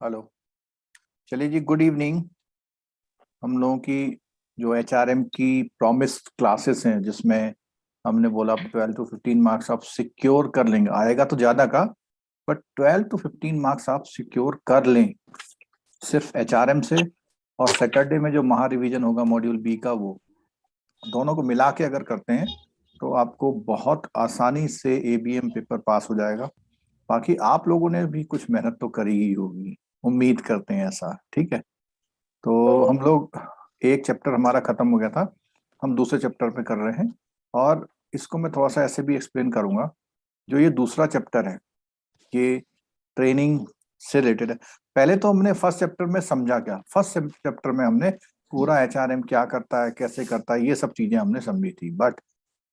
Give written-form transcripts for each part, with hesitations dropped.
Hello. चलिए जी, good evening. हम लोगों की जो एचआरएम की प्रॉमिस क्लासेस हैं, जिसमें हमने बोला 12 to 15 मार्क्स आप सिक्योर कर लेंगे, आएगा तो ज्यादा का, बट 12 to 15 मार्क्स आप सिक्योर कर लें सिर्फ एचआरएम से। और सैटरडे में जो महा रिवीजन होगा मॉड्यूल बी का, वो दोनों को मिला के अगर करते हैं तो आपको बहुत आसानी से एबीएम पेपर पास हो जाएगा। बाकी आप लोगों ने भी कुछ मेहनत तो करी ही होगी, उम्मीद करते हैं ऐसा। ठीक है, तो हम लोग एक चैप्टर हमारा खत्म हो गया था, हम दूसरे चैप्टर पे कर रहे हैं। और इसको मैं थोड़ा सा ऐसे भी एक्सप्लेन करूंगा। जो ये दूसरा चैप्टर है, ये ट्रेनिंग से रिलेटेड है। पहले तो हमने फर्स्ट चैप्टर में समझा क्या, फर्स्ट चैप्टर में हमने पूरा एचआरएम क्या करता है, कैसे करता है, ये सब चीजें हमने समझी थी। बट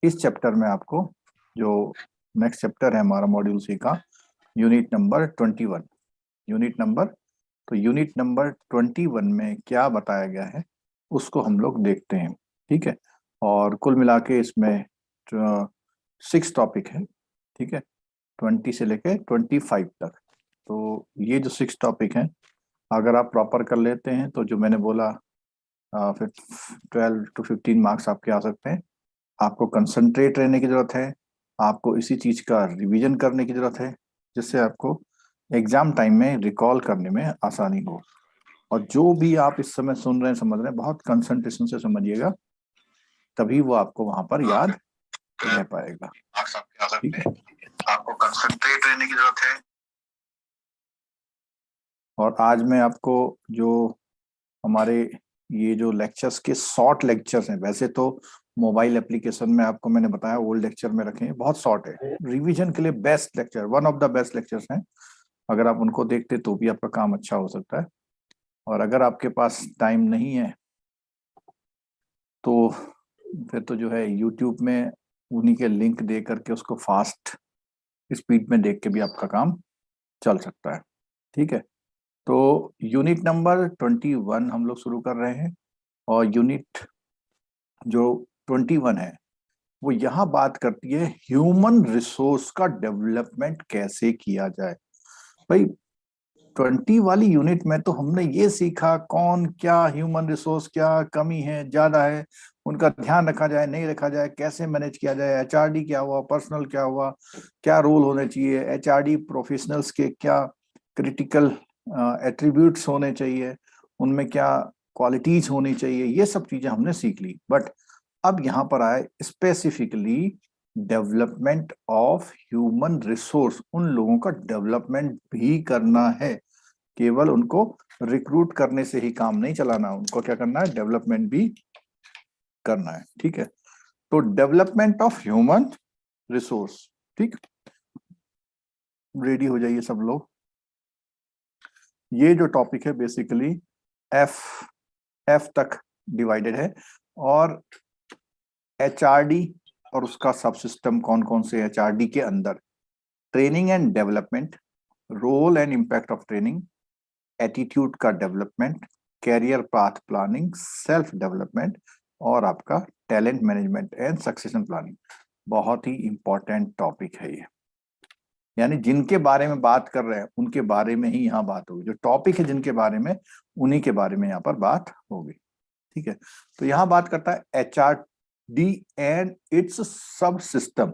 इस चैप्टर में आपको, जो नेक्स्ट चैप्टर है हमारा मॉड्यूल सी का, यूनिट नंबर 21, यूनिट नंबर, तो यूनिट नंबर 21 में क्या बताया गया है उसको हम लोग देखते हैं। ठीक है, और कुल मिला के इसमें 6 टॉपिक है। ठीक है, 20 से लेके 25 तक। तो ये जो 6 टॉपिक हैं, अगर आप प्रॉपर कर लेते हैं तो जो मैंने बोला, फिर 12 to 15 मार्क्स आपके आ सकते हैं। आपको कंसंट्रेट रहने की जरूरत है, आपको इसी चीज का रिवीजन करने की जरूरत है, जिससे आपको एग्जाम टाइम में रिकॉल करने में आसानी हो। और जो भी आप इस समय सुन रहे हैं, समझ रहे हैं, बहुत कंसंट्रेशन से समझिएगा, तभी वो आपको वहां पर याद रह पाएगा। ठीक है, आपको कंसंट्रेट रहने की जरूरत है। और आज मैं आपको जो हमारे ये जो लेक्चर्स के शॉर्ट लेक्चर्स हैं, वैसे तो मोबाइल एप्लीकेशन में आपको मैंने बताया ओल्ड लेक्चर में रखे हैं, बहुत शॉर्ट है, रिवीजन के लिए best lecture, one of the best lectures हैं। अगर आप उनको देखते तो भी आपका काम अच्छा हो सकता है। और अगर आपके पास टाइम नहीं है तो फिर तो जो है यूट्यूब में उन्हीं के लिंक दे करके उसको फास्ट स्पीड में देख के भी आपका काम चल सकता है। ठीक है, तो यूनिट नंबर 21 हम लोग शुरू कर रहे हैं। और यूनिट जो 21 है, वो यहाँ बात करती है ह्यूमन रिसोर्स का डेवलपमेंट कैसे किया जाए। भाई, 20 वाली यूनिट में तो हमने ये सीखा कौन क्या, ह्यूमन रिसोर्स क्या कमी है, ज्यादा है, उनका ध्यान रखा जाए नहीं रखा जाए, कैसे मैनेज किया जाए, एचआरडी क्या हुआ, पर्सनल क्या हुआ, क्या रोल होने चाहिए, एचआरडी प्रोफेशनल्स के क्या क्रिटिकल एट्रीब्यूट्स होने चाहिए, उनमें क्या क्वालिटीज होनी चाहिए, ये सब चीजें हमने सीख ली। बट अब यहाँ पर आए specifically development of human resource, उन लोगों का डेवलपमेंट भी करना है। केवल उनको रिक्रूट करने से ही काम नहीं चलाना, उनको क्या करना है, डेवलपमेंट भी करना है। ठीक है, तो डेवलपमेंट ऑफ ह्यूमन रिसोर्स। ठीक, रेडी हो जाइए सब लोग। ये जो टॉपिक है बेसिकली एफ एफ तक डिवाइडेड है। और एचआरडी और उसका सब सिस्टम कौन कौन से एचआरडी के अंदर, training and development, role and impact of training, attitude का development, career path planning, self development, और आपका talent management and succession planning. बहुत ही इंपॉर्टेंट टॉपिक है ये, यानी जिनके बारे में बात कर रहे हैं उनके बारे में ही यहाँ बात होगी, जो टॉपिक है जिनके बारे में, उन्हीं के बारे में यहाँ पर बात होगी। ठीक है, तो यहाँ बात करता है HRD and its subsystem,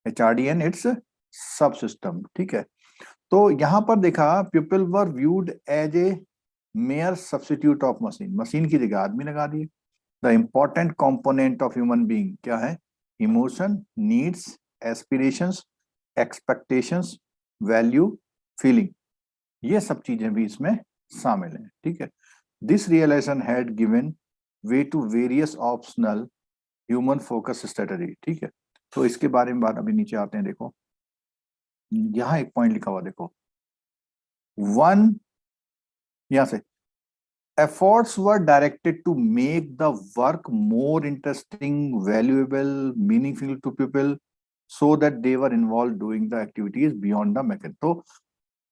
HRD and its subsystem. ठीक है, तो यहां पर देखा, people were viewed as a mere substitute of machine, machine की जगह आदमी लगा दिए। The important component of human being क्या है, emotion, needs, aspirations, expectations, value, feeling, ये सब चीजें भी इसमें शामिल हैं। ठीक है, this realisation had given way to various optional human focus strategy. ठीक है, तो इसके बारे में बात, अभी नीचे आते हैं, देखो यहाँ एक पॉइंट लिखा हुआ, देखो वन, यहां से efforts were directed to make the work more interesting, valuable, meaningful to people, so that they were involved doing the activities beyond the mechanic। तो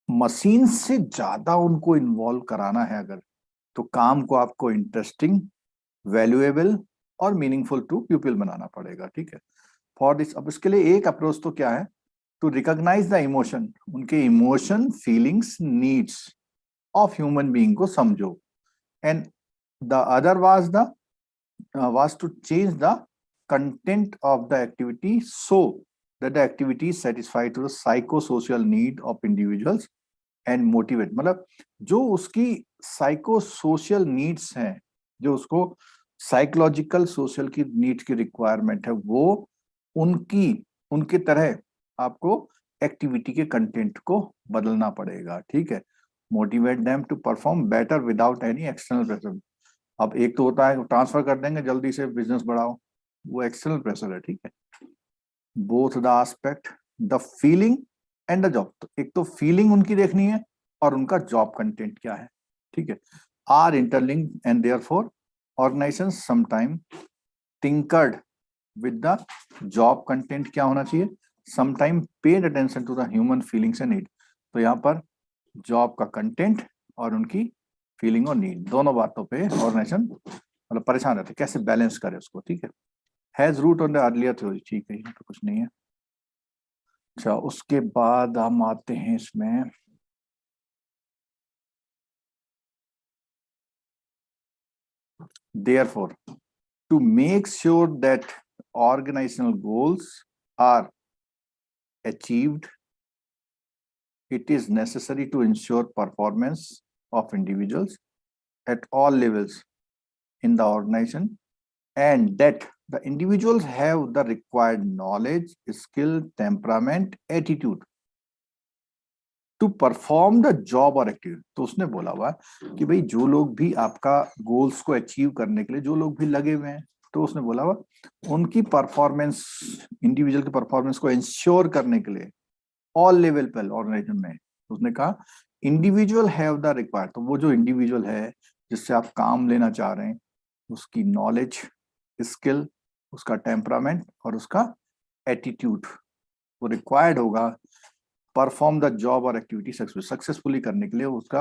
मशीन से ज्यादा उनको इन्वॉल्व कराना है अगर, तो काम को आपको इंटरेस्टिंग, वैल्यूएबल और मीनिंगफुल टू पीपल बनाना पड़ेगा। ठीक है, फॉर दिस, अब इसके लिए एक अप्रोच तो क्या है, टू रिकॉग्नाइज द इमोशन, उनके emotion, feelings, needs, of human being को समझो, and the other was to change the content of the activity so that the activity is satisfied to the psychosocial need of individuals and motivate, मतलब जो उसकी psychosocial needs हैं, जो उसको psychological social की needs की रिक्वायरमेंट है, वो उनकी तरह आपको एक्टिविटी के कंटेंट को बदलना पड़ेगा, ठीक है। Motivate them to perform better without any external pressure. अब एक तो होता है ट्रांसफर कर देंगे जल्दी से बिजनेस बढ़ाओ, वो एक्सटर्नल प्रेशर है, ठीक है। Both the aspect, the feeling and the job, तो एक तो फीलिंग उनकी देखनी है और उनका जॉब कंटेंट क्या है, ठीक है। Are interlinked and therefore organisation sometime tinkered with the job content क्या होना चाहिए, sometime paid attention to the human feelings and need. तो यहाँ पर जॉब का कंटेंट और उनकी फीलिंग और नीड, दोनों बातों पे ऑर्गेनाइजेशन मतलब परेशान रहते, कैसे बैलेंस करे उसको, ठीक है। Has root on the earlier theory, ठीक है, यहाँ पे कुछ नहीं है। अच्छा, उसके बाद हम आते हैं इसमें therefore to make sure that organizational goals are achieved, it is necessary to ensure performance of individuals at all levels in the organization, and that the individuals have the required knowledge, skill, temperament, attitude to perform the job और activity. तो उसने बोला हुआ कि भाई जो लोग भी आपका गोल्स को अचीव करने के लिए जो लोग भी लगे हुए हैं, तो उसने बोला हुआ उनकी परफॉर्मेंस, इंडिविजुअल की परफॉर्मेंस को इंश्योर करने के लिए ऑल लेवल पर ऑर्गेनाइजेशन में, उसने कहा इंडिविजुअल हैव द रिक्वायर्ड, तो वो जो इंडिविजुअल है जिससे आप काम लेना चाह रहे हैं, उसकी नॉलेज, स्किल, उसका टेम्परामेंट और उसका एटीट्यूड वो रिक्वायर्ड होगा परफॉर्म द जॉब और एक्टिविटी सक्सेसफुली करने के लिए। उसका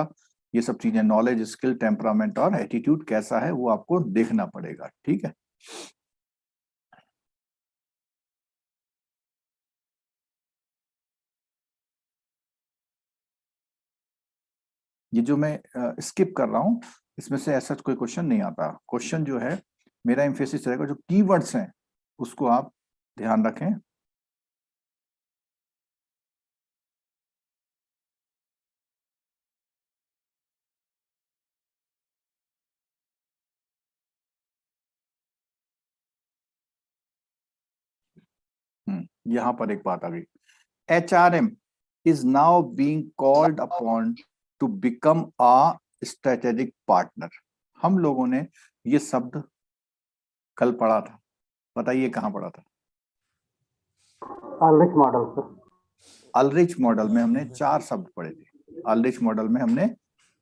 ये सब चीजें नॉलेज, स्किल, टेम्परामेंट और एटीट्यूड कैसा है वो आपको देखना पड़ेगा, ठीक है। ये जो मैं स्किप कर रहा हूं इसमें से ऐसा कोई क्वेश्चन नहीं आता। क्वेश्चन जो है मेरा एम्फेसिस रहेगा जो कीवर्ड्स हैं उसको आप ध्यान रखें। यहां पर एक बात आ गई, HRM is now being called upon to become a strategic partner। हम लोगों ने ये शब्द कल पढ़ा था, बताइए कहाँ पढ़ा था? अल्रिच मॉडल सर। अल्रिच मॉडल में हमने 4 शब्द पढ़े थे। अल्रिच मॉडल में हमने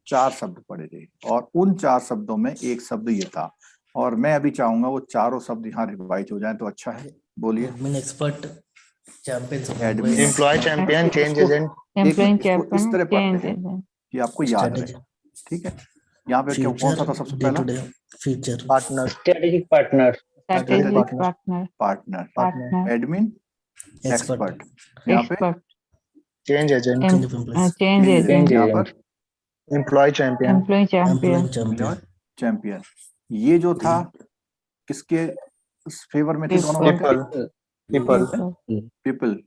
4 शब्द पढ़े थे और उन 4 शब्दों में एक शब्द ये था, और मैं अभी चाहूंगा वो चारों शब्द यहाँ रिवाइज हो जाएं तो अच्छा है। बोलिए। Admin expert, champion, admin, employ champion, change agent, इसको इस तरह पढ़ते हैं कि आपको याद रहे, ठीक है। यहाँ पे क्या कौन सा था सबसे पहला? Future partner, strategic partner, partner, admin, expert, यहाँ पे चेंज एजेंट, चेंज एजेंट, यहाँ पर एम्प्लॉय चैंपियन, चैंपियन। ये जो था किसके फेवर में थे दोनों बातें? पीपल।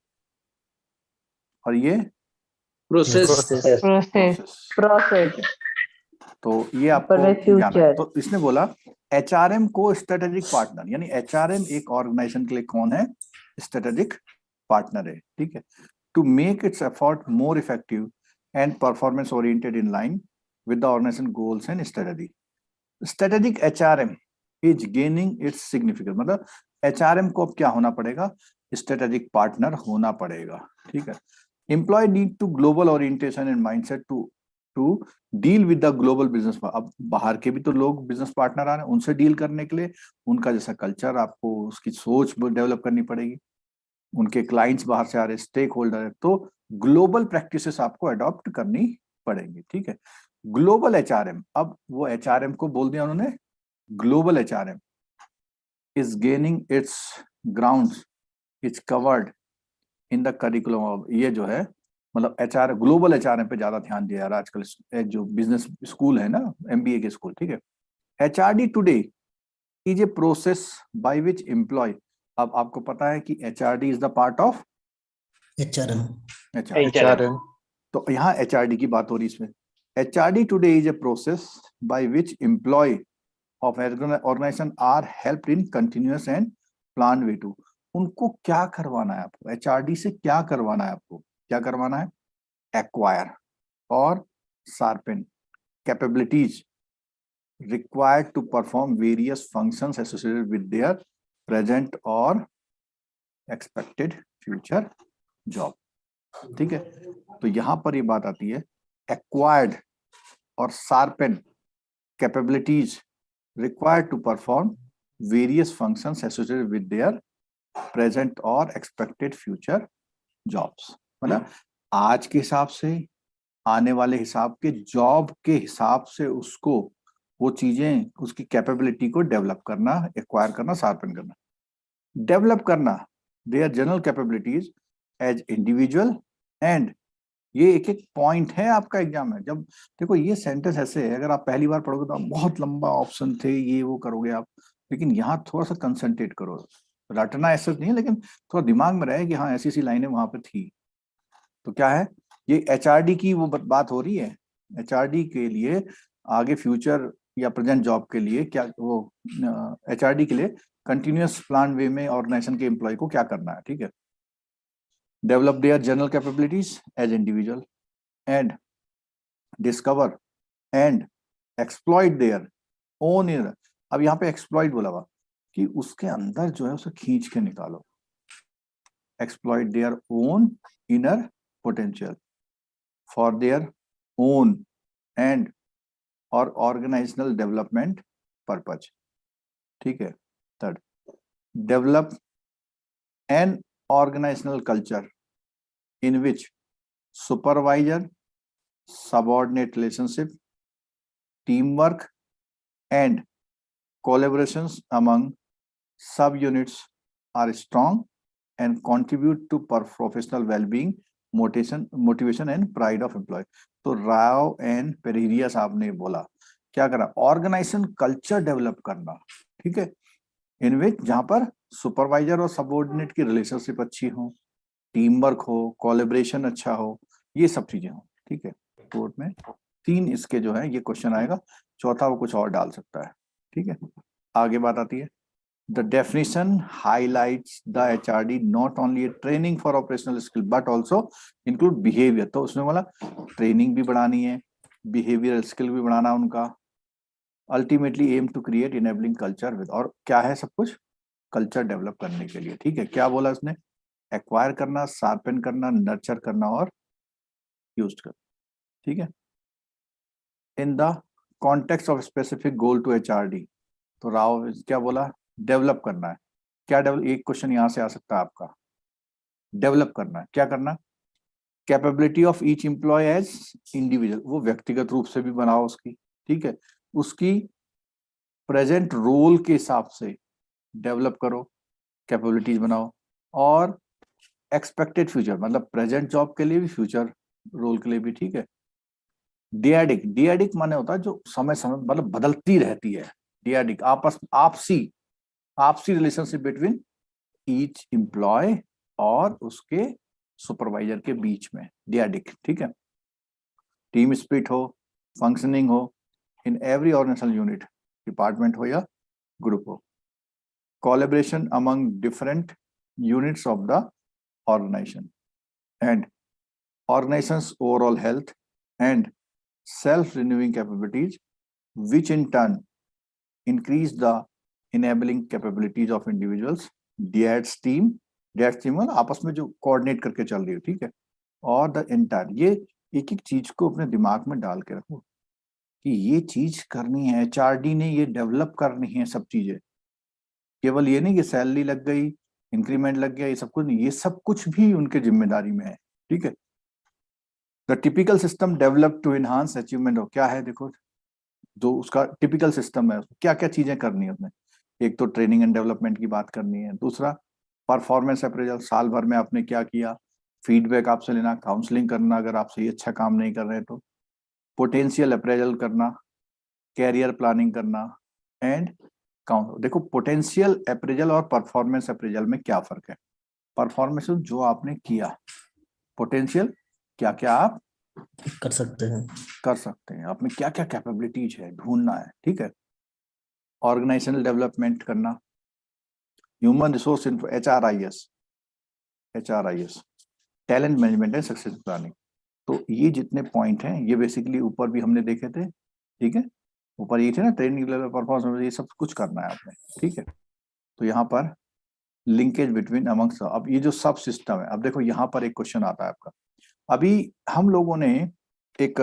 और ये प्रोसेस। तो ये आपको जाना है। तो इसने बोला HRM को स्ट्रेटेजिक पार्टनर, यानी HRM एक ऑर्गेनाइजेशन के लिए कौन है? स्ट्रेटेजिक पार्टनर है, ठीक है। To make its effort more effective and performance oriented in line with the organisation goals and strategy. Strategic HRM is gaining its significance, मतलब HRM को अब क्या होना पड़ेगा? स्ट्रेटेजिक पार्टनर होना पड़ेगा, ठीक है। Employ need to global orientation and mindset to deal with the global business. अब बाहर के भी तो लोग बिजनेस पार्टनर आ रहे हैं, उनसे डील करने के लिए उनका जैसा कल्चर, आपको उसकी सोच डेवलप करनी पड़ेगी। उनके क्लाइंट्स बाहर से आ रहे, स्टेक होल्डर है, तो ग्लोबल प्रैक्टिसेस आपको अडॉप्ट करनी पड़ेंगी, ठीक है। ग्लोबल HRM, अब वो HRM को बोल दिया उन्होंने global HRM is gaining it's grounds, it's covered in the curriculum of, ये जो है मतलब एचआर, ग्लोबल एचआर पे ज्यादा ध्यान दिया जा रहा है आजकल, जो बिजनेस स्कूल है ना, एमबीए के स्कूल, ठीक है। HRD today is a process by which employ, अब आपको पता है कि HRD is the part of HRM. HR, HRM. तो यहाँ एचआरडी की बात हो रही है इसमें। HRD today is a process by which employ of organisation are helped in continuous and plan way to, उनको क्या करवाना है आपको, एचआरडी से क्या करवाना है आपको, क्या करवाना है, एक्वायर और sharpen capabilities required to perform various functions associated with their present or expected future job, ठीक है। तो यहां पर ये बात आती है, acquired और sharpen capabilities required to perform various functions associated with their present or expected future jobs, मतलब आज के हिसाब से, आने वाले हिसाब के, जॉब के हिसाब से उसको वो चीजें, उसकी कैपेबिलिटी को डेवलप करना, एक्वायर करना, शार्पन करना, डेवलप करना their general capabilities as individual and, ये एक एक पॉइंट है आपका एग्जाम में। जब देखो ये सेंटेंस ऐसे है, अगर आप पहली बार पढ़ोगे तो आप बहुत लंबा ऑप्शन थे, ये वो करोगे आप, लेकिन यहाँ थोड़ा सा कंसंट्रेट करो, रटना ऐसा नहीं है, लेकिन थोड़ा दिमाग में रहे कि हाँ ऐसी ऐसी लाइनें वहां पे थी। तो क्या है ये, एचआरडी की वो बात हो रही है, एचआरडी के लिए आगे फ्यूचर या प्रेजेंट जॉब के लिए क्या, वो एचआरडी के लिए कंटिन्यूअस प्लान वे में ऑर्गेनाइजेशन के एम्प्लॉय को क्या करना है, ठीक है। Develop their general capabilities as individual and discover and exploit their own inner, अब यहाँ पे एक्सप्लॉइट बोला हुआ कि उसके अंदर जो है उसे खींच के निकालो, exploit their own inner potential for their own end और ऑर्गेनाइजेशनल डेवलपमेंट पर्पज, ठीक है। Third, develop an organisational culture in which supervisor subordinate relationship, team work and collaborations among subunits are strong and contribute to professional well-being, motivation and pride of employee। तो Rao and पेरेरिया साहब ने बोला क्या करना, organization culture develop करना, ठीक है, इन विच जहां पर सुपरवाइजर और सबऑर्डिनेट की रिलेशनशिप अच्छी हो, टीम वर्क हो, कोलैबोरेशन अच्छा हो, ये सब चीजें हो, ठीक है। कोर्ट में 3 इसके जो है ये क्वेश्चन आएगा, चौथा वो कुछ और डाल सकता है, ठीक है। आगे बात आती है, the definition highlights the HRD not only training for operational skill but also include behaviour, तो उसने बोला ट्रेनिंग भी बढ़ानी है, बिहेवियर स्किल भी बढ़ाना उनका, ultimately aim to create enabling culture with, और क्या है सब कुछ कल्चर डेवलप करने के लिए, ठीक है। क्या बोला उसने, एक्वायर करना, शार्पन करना, नर्चर करना और यूज करना, ठीक है, in the context of specific goal to HRD. तो राव क्या बोला, डेवलप करना है, क्या डेवलप, एक क्वेश्चन यहां से आ सकता है आपका, डेवलप करना है, क्या करना, capability of each employ as individual, वो व्यक्तिगत रूप से भी बनाओ उसकी, ठीक है, उसकी प्रेजेंट रोल के हिसाब से डेवलप करो, कैपेबिलिटीज बनाओ, और एक्सपेक्टेड फ्यूचर मतलब प्रेजेंट जॉब के लिए भी, फ्यूचर रोल के लिए भी, ठीक है। डियाडिक, डियाडिक माने होता है जो समय समय मतलब बदलती रहती है, डियाडिक आपस आपसी रिलेशनशिप बिटवीन ईच एम्प्लॉय और उसके सुपरवाइजर के बीच में, डियाडिक, ठीक है। टीम स्पिरिट हो, फंक्शनिंग हो in every organisational unit, department हो या ग्रुप हो, collaboration among different units of the organization and organization's overall health and self-renewing capabilities, which in turn increase the enabling capabilities of individuals, DATS team आपस में जो coordinate करके चल रही है, ठीक है, और द एंटायर, ये एक एक चीज को अपने दिमाग में डाल के रखो कि ये चीज करनी है, एचआरडी ने ये डेवलप करनी है सब चीजें, केवल ये नहीं कि सैलरी लग गई, इंक्रीमेंट लग गया, ये सब कुछ नहीं, ये सब कुछ भी उनके जिम्मेदारी में है, ठीक है। The typical system develop to enhance achievement हो, क्या है देखो, जो उसका टिपिकल सिस्टम है, क्या क्या चीजें करनी है उसमें, एक तो ट्रेनिंग एंड डेवलपमेंट की बात करनी है, दूसरा परफॉर्मेंस अप्रेजल, साल भर में आपने क्या किया, फीडबैक आपसे लेना, काउंसलिंग करना अगर आप सही अच्छा काम नहीं कर रहे हैं तो, पोटेंशियल अप्रेजल करना, कैरियर प्लानिंग करना एंड काउंट। देखो पोटेंशियल अप्रेजल और परफॉर्मेंस अप्रेजल में क्या फर्क है? परफॉर्मेंस जो आपने किया, पोटेंशियल क्या क्या आप कर सकते हैं। कर सकते हैं, आप में क्या क्या कैपेबिलिटीज है ढूंढना है, ठीक है। ऑर्गेनाइजेशनल डेवलपमेंट करना, human resource H R I S, talent management and success planning. तो ये जितने पॉइंट हैं ये बेसिकली ऊपर भी हमने देखे थे, ठीक है। ऊपर ये थे ना, ट्रेनिंग लेवल, परफॉर्मेंस, ये सब कुछ करना है आपने, ठीक है। तो यहाँ पर लिंकेज बिटवीन अमंग्स, अब ये जो सब सिस्टम है, अब देखो यहाँ पर एक क्वेश्चन आता है आपका। अभी हम लोगों ने एक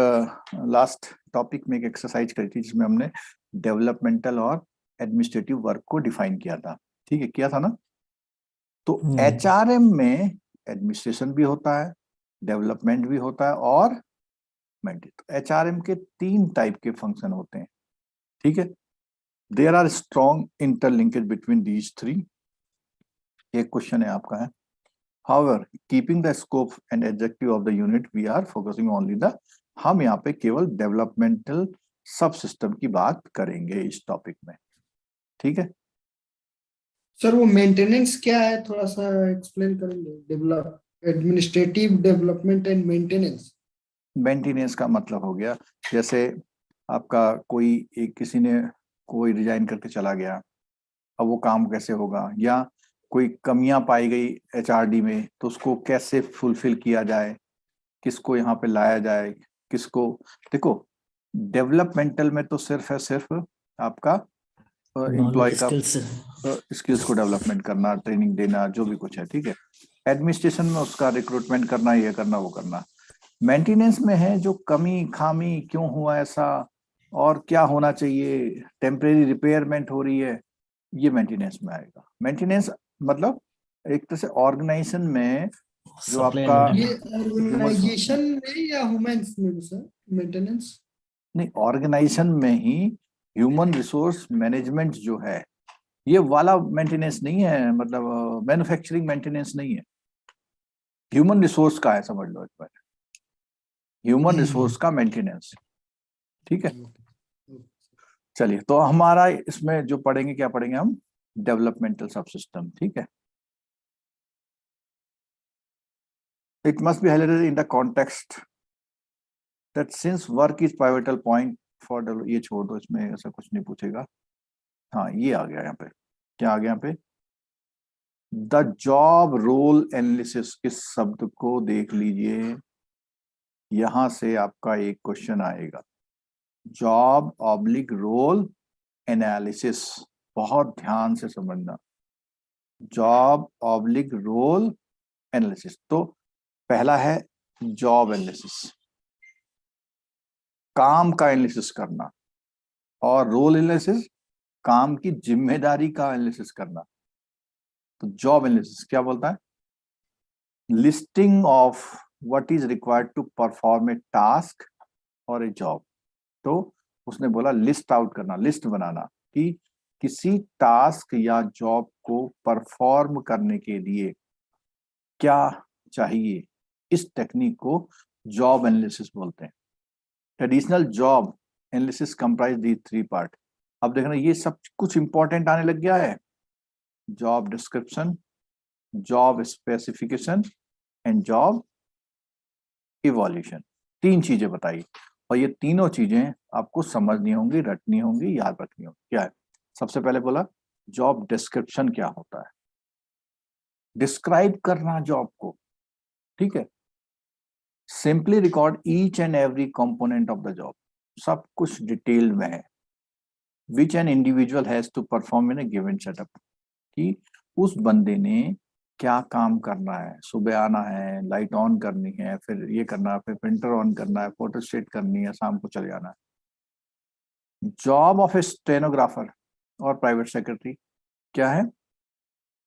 लास्ट टॉपिक में एक एक्सरसाइज करी थी जिसमें हमने डेवलपमेंटल और एडमिनिस्ट्रेटिव वर्क को डिफाइन किया था, ठीक है, किया था ना। तो एचआरएम में एडमिनिस्ट्रेशन भी होता है, डेवलपमेंट भी होता है और मेंटेन। तो एचआरएम के 3 टाइप के फंक्शन होते हैं, ठीक है। There are strong interlinkage between these 3। एक क्वेश्चन है आपका है, however keeping the scope and objective of the unit we are focusing only the, हम यहाँ पे केवल डेवलपमेंटल सब सिस्टम की बात करेंगे इस टॉपिक में, ठीक है। सर वो मेंटेनेंस क्या है, थोड़ा सा एक्सप्लेन करेंगे? Develop, administrative development and maintenance. Maintenance का मतलब हो गया जैसे आपका कोई एक किसी ने कोई रिजाइन करके चला गया, अब वो काम कैसे होगा, या कोई कमियां पाई गई एचआरडी में तो उसको कैसे फुलफिल किया जाए, किसको यहाँ पे लाया जाए, किसको। देखो डेवलपमेंटल में तो सिर्फ है सिर्फ आपका एम्प्लॉय का स्किल्स को डेवलपमेंट करना, ट्रेनिंग देना, जो भी कुछ है, ठीक है। एडमिनिस्ट्रेशन में उसका रिक्रूटमेंट करना, ये करना वो करना। मेंटेनेंस में है जो कमी खामी क्यों हुआ ऐसा और क्या होना चाहिए, टेम्परेरी रिपेयरमेंट हो रही है, ये मेंटेनेंस में आएगा। मेंटेनेंस मतलब एक तरह से ऑर्गेनाइजेशन में जो आपका ये ऑर्गेनाइजेशन में या ह्यूमंस में सर मेंटेनेंस? नहीं, ऑर्गेनाइजेशन में ही ह्यूमन रिसोर्स मैनेजमेंट जो है ये वाला मेंटेनेंस नहीं है, मतलब मैन्युफैक्चरिंग मेंटेनेंस नहीं है, ह्यूमन रिसोर्स का है, समझ लो एक बार, ह्यूमन रिसोर्स का मेंटेनेंस, ठीक है। चलिए तो हमारा इसमें जो पढ़ेंगे, क्या पढ़ेंगे हम, डेवलपमेंटल सब सिस्टम, ठीक है। It must be highlighted in the context that since work is pivotal point for the, ये छोड़ दो, इसमें ऐसा कुछ नहीं पूछेगा। हाँ ये आ गया यहाँ पे, क्या आ गया यहाँ पे, द जॉब रोल एनालिसिस, इस शब्द को देख लीजिए, यहां से आपका एक क्वेश्चन आएगा, जॉब ऑब्लिक रोल एनालिसिस, बहुत ध्यान से समझना, जॉब ऑब्लिक रोल एनालिसिस। तो पहला है जॉब एनालिसिस, काम का एनालिसिस करना, और रोल एनालिसिस काम की जिम्मेदारी का एनालिसिस करना। तो जॉब एनालिसिस क्या बोलता है, listing of what is required to perform a task और ए जॉब। तो उसने बोला लिस्ट आउट करना, लिस्ट बनाना कि किसी टास्क या जॉब को परफॉर्म करने के लिए क्या चाहिए, इस टेक्निक को जॉब एनालिसिस बोलते हैं। ट्रेडिशनल जॉब एनालिसिस कंप्राइज दी 3 पार्ट। अब देखना ये सब कुछ इंपॉर्टेंट आने लग गया है, job description, job specification and job evolution. 3 चीजें बताई, और ये तीनों चीजें आपको समझनी होंगी, रटनी होंगी, याद रखनी होंगी। क्या है, सबसे पहले बोला जॉब डिस्क्रिप्शन क्या होता है, डिस्क्राइब करना जॉब को, ठीक है। Simply record each and every component of the job, सब कुछ डिटेल में है। Which an individual has to perform in a given setup, कि उस बंदे ने क्या काम करना है, सुबह आना है, लाइट ऑन करनी है, फिर ये करना है, फिर प्रिंटर ऑन करना है, फोटो स्टेट करनी है, शाम को चले जाना है। जॉब ऑफ ए स्टेनोग्राफर और प्राइवेट सेक्रेटरी क्या है,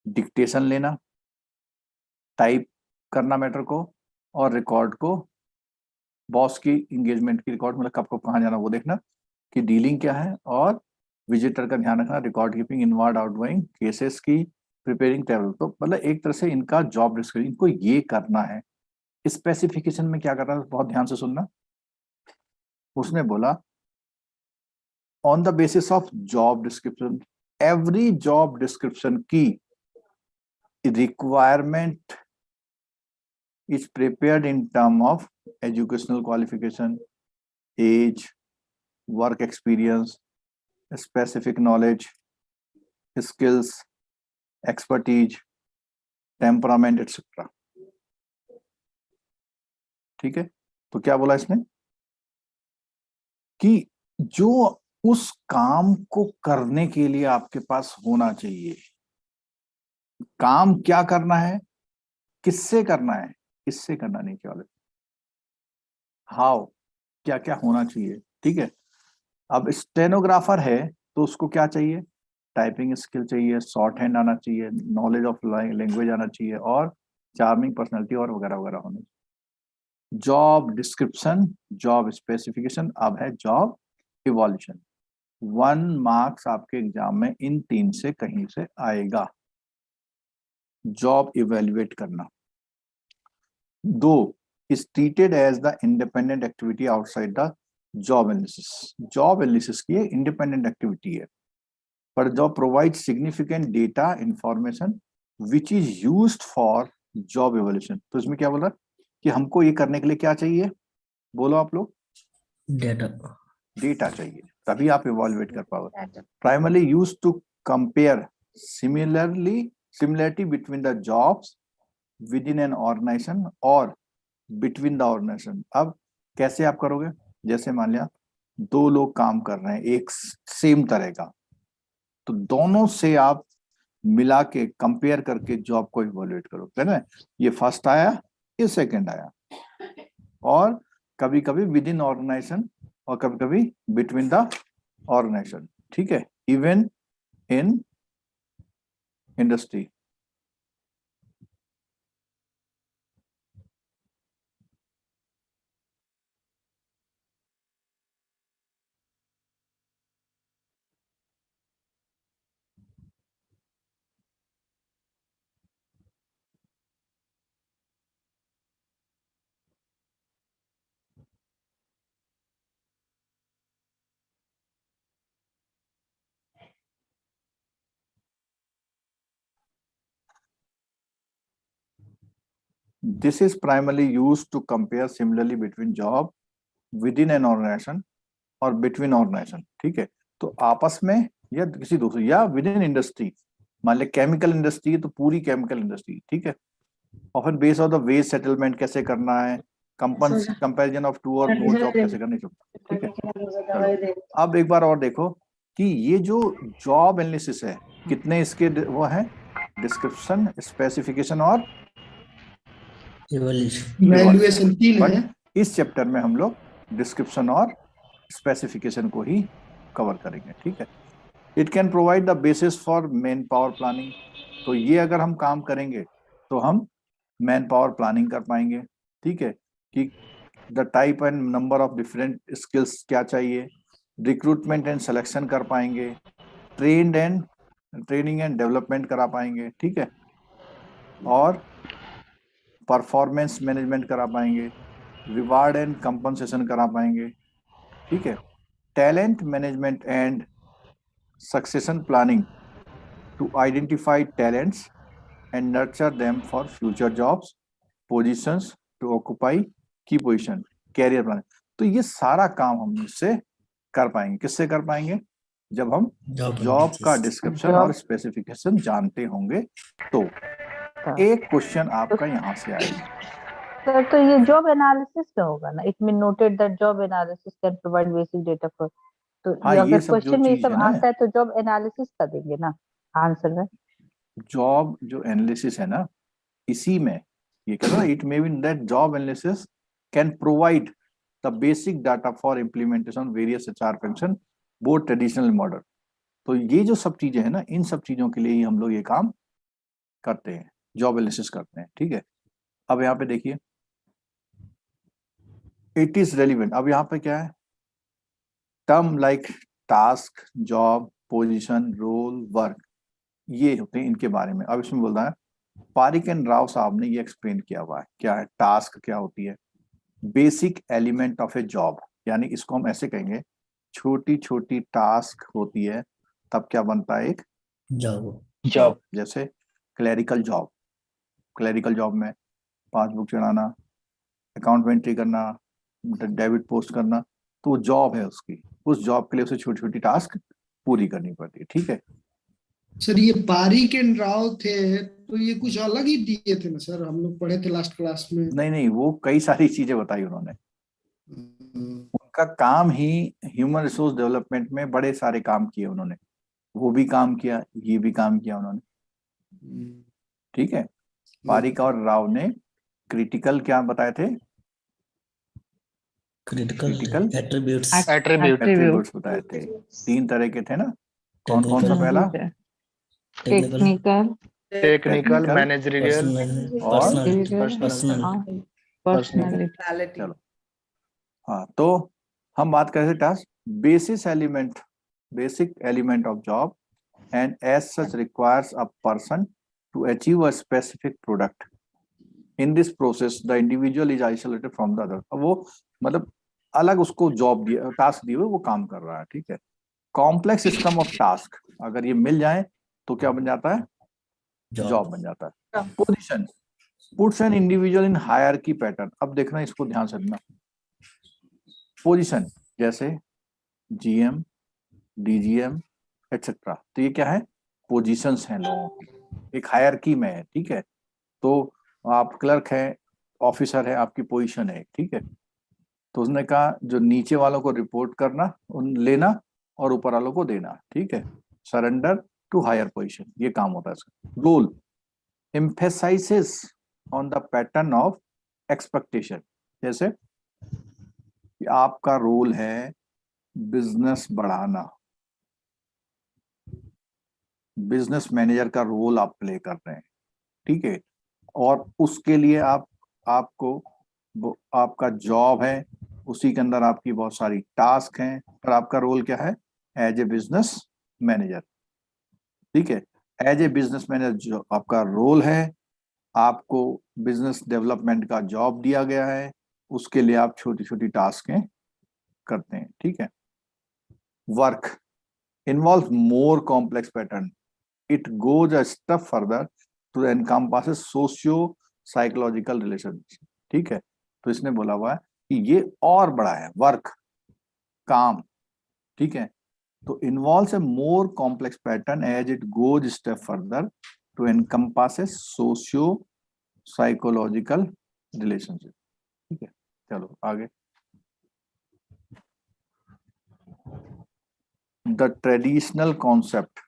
डिक्टेशन लेना, टाइप करना मैटर को, और रिकॉर्ड को, बॉस की एंगेजमेंट की रिकॉर्ड, मतलब कब कब कहाँ जाना वो देखना, कि डीलिंग क्या है, और विजिटर का ध्यान रखना, record keeping, inward outgoing cases की, प्रिपेयरिंग ट्रैवल। तो मतलब एक तरह से इनका जॉब डिस्क्रिप्शन, इनको ये करना है, स्पेसिफिकेशन में क्या कर रहा है, बहुत ध्यान से सुनना। उसने बोला on the basis of job description, every job description की requirement is prepared in term of educational qualification, age, work experience, specific knowledge, skills, expertise, temperament, etc. ठीक है, तो क्या बोला इसने कि जो उस काम को करने के लिए आपके पास होना चाहिए, काम क्या करना है, किससे करना है, किससे करना नहीं चाहिए, हाउ, क्या क्या होना चाहिए। ठीक है, अब स्टेनोग्राफर है तो उसको क्या चाहिए, टाइपिंग स्किल चाहिए, शॉर्ट हैंड आना चाहिए, नॉलेज ऑफ लैंग्वेज आना चाहिए और चार्मिंग पर्सनालिटी और वगैरह वगैरह होने चाहिए। जॉब डिस्क्रिप्शन, जॉब स्पेसिफिकेशन, अब है जॉब इवोल्यूशन। 1 मार्क्स आपके एग्जाम में इन 3 से कहीं से आएगा। जॉब इवेल्युएट करना। 2 is treated as the independent activity outside the job analysis. Job analysis की इंडिपेंडेंट एक्टिविटी है, पर job provide significant data information which is used for job evolution. तो इसमें क्या बोला कि हमको ये करने के लिए क्या चाहिए, बोलो आप लोग, डेटा। डेटा चाहिए, तभी आप इवॉल्युएट कर पाओगे। Primarily use to compare similarity between the jobs within an organization और बिटवीन द ऑर्गेनाइजेशन। अब कैसे आप करोगे, जैसे मान लिया 2 लोग काम कर रहे हैं एक सेम तरह का, तो दोनों से आप मिला के कंपेयर करके जॉब को इवोल्यूएट करो, है ना। ये फर्स्ट आया, ये सेकंड आया, और कभी कभी विद इन ऑर्गेनाइजेशन और कभी कभी बिटवीन द ऑर्गेनाइजेशन। ठीक है, even in industry. This is primarily used to compare similarly between job within an organization और between organization। ठीक है, तो आपस में या किसी दूसरे या विद इन इंडस्ट्री, मान ले केमिकल इंडस्ट्री है तो पूरी केमिकल इंडस्ट्री। ठीक है, often base of the ways settlement कैसे करना है, कंपैरिजन ऑफ 2 और मोर जॉब कैसे करनी चाहिए। ठीक है, अब एक बार और देखो कि ये जो जॉब एनालिसिस है, कितने इसके वो है, डिस्क्रिप्शन, स्पेसिफिकेशन और इवैल्यूएशन 3 है। इस चैप्टर में हम लोग डिस्क्रिप्शन और स्पेसिफिकेशन को ही कवर करेंगे। ठीक है, it can provide the basis for man power planning. तो ये अगर हम काम करेंगे तो हम मैन पावर प्लानिंग कर पाएंगे। ठीक है, कि the type and number of different skills क्या चाहिए, रिक्रूटमेंट एंड सिलेक्शन कर पाएंगे, ट्रेनिंग एंड डेवलपमेंट करा पाएंगे। ठीक है, और परफॉर्मेंस मैनेजमेंट करा पाएंगे, रिवार्ड एंड कंपनसेशन करा पाएंगे। ठीक है, talent management and succession planning to identify talents and nurture them for future jobs, positions to occupy की पोजीशन, कैरियर प्लानिंग। तो ये सारा काम हम इससे कर पाएंगे, किससे कर पाएंगे, जब हम जॉब का डिस्क्रिप्शन और स्पेसिफिकेशन जानते होंगे। तो एक क्वेश्चन आपका यहाँ से आएगा, सर तो ये जॉब एनालिसिस में होगा ना, it mean noted that job analysis can provide basic data for. तो हाँ, ये ये अगर सब जो क्वेश्चन में ये चीज सब है ना, आता है तो जॉब एनालिसिस का देंगे ना आंसर में। जॉब जो एनालिसिस है ना, इसी में ये कह रहा है, it may be that job analysis can provide the basic data for implementation various HR function both traditional model. तो ये जो सब चीजें हैं ना, इन सब चीजों के लिए ही हम लोग ये काम करते हैं, जॉब एनालिसिस करते हैं। ठीक है, अब यहाँ पे देखिए, इट इज रेलिवेंट। अब यहाँ पे क्या है, term like task, job, position, role, work, ये होते हैं इनके बारे में। अब इसमें बोल रहा है पारिक एंड राव साहब ने ये एक्सप्लेन किया हुआ है क्या है टास्क, क्या होती है basic element of A job, यानी इसको हम ऐसे कहेंगे छोटी छोटी टास्क होती है तब क्या बनता है एक जॉब। जॉब। जैसे क्लरिकल जॉब, क्लरिकल जॉब में पासबुक चढ़ाना, अकाउंट में एंट्री करना, डेबिट पोस्ट करना, तो वो जॉब है उसकी, उस जॉब के लिए उसे छोटी छोटी टास्क पूरी करनी पड़ती है। ठीक है, सर ये पारिक एंड राव थे तो ये कुछ अलग ही दिए थे ना सर, हम लोग पढ़े थे लास्ट क्लास में। नहीं नहीं, वो कई सारी चीजें बताई उन्होंने, हम्म, उनका काम ही ह्यूमन रिसोर्स डेवलपमेंट में बड़े सारे काम किए उन्होंने, वो भी काम किया, ये भी काम किया उन्होंने। ठीक है, पारिक और राव ने क्रिटिकल क्या बताए थे, critical critical attributes. Attribute attributes बताए थे, 3 तरह के थे ना, कौन कौन सा टेक्निकल, पहला, technical, technical, technical technical, managerial और पर्सनल। पर्सनालिटी। चलो हाँ, तो हम बात कर रहे थे task basic element of job and as such requires a person to achieve a specific product. In this process the individual is isolated from the other. अब वो मतलब अलग उसको जॉब दिया, टास्क दिए हुए वो काम कर रहा है। ठीक है, कॉम्प्लेक्स सिस्टम ऑफ टास्क अगर ये मिल जाए तो क्या बन जाता है, जॉब बन जाता है। Position puts an individual in hierarchy pattern. अब देखना, इसको ध्यान से देखना, पोजीशन जैसे जीएम, डीजीएम एक्सेट्रा, तो ये क्या है, पोजीशंस हैं लोगों की, एक हायरार्की में है। ठीक है, तो आप क्लर्क हैं, ऑफिसर है, आपकी पोजीशन है। ठीक है, तो उसने कहा जो नीचे वालों को रिपोर्ट करना, उन लेना और ऊपर वालों को देना। ठीक है, सरेंडर टू हायर पोजीशन, ये काम होता है इसका। Role emphasizes on the pattern of expectation, जैसे कि आपका रोल है बिजनेस बढ़ाना, बिजनेस मैनेजर का रोल आप प्ले कर रहे हैं। ठीक है, और उसके लिए आपको आपका जॉब है, उसी के अंदर आपकी बहुत सारी टास्क हैं, और आपका रोल क्या है, एज ए बिजनेस मैनेजर। ठीक है, एज ए बिजनेस मैनेजर जो आपका रोल है, आपको बिजनेस डेवलपमेंट का जॉब दिया गया है, उसके लिए आप छोटी छोटी टास्कें करते हैं। ठीक है, work involve more complex pattern, it goes a step further to encompasses socio psychological relationship. ठीक है, तो इसने बोला हुआ है कि ये और बड़ा है वर्क, काम। ठीक है, तो involves a more complex pattern as it goes step further to encompasses socio psychological relationship. ठीक है, चलो आगे। The traditional concept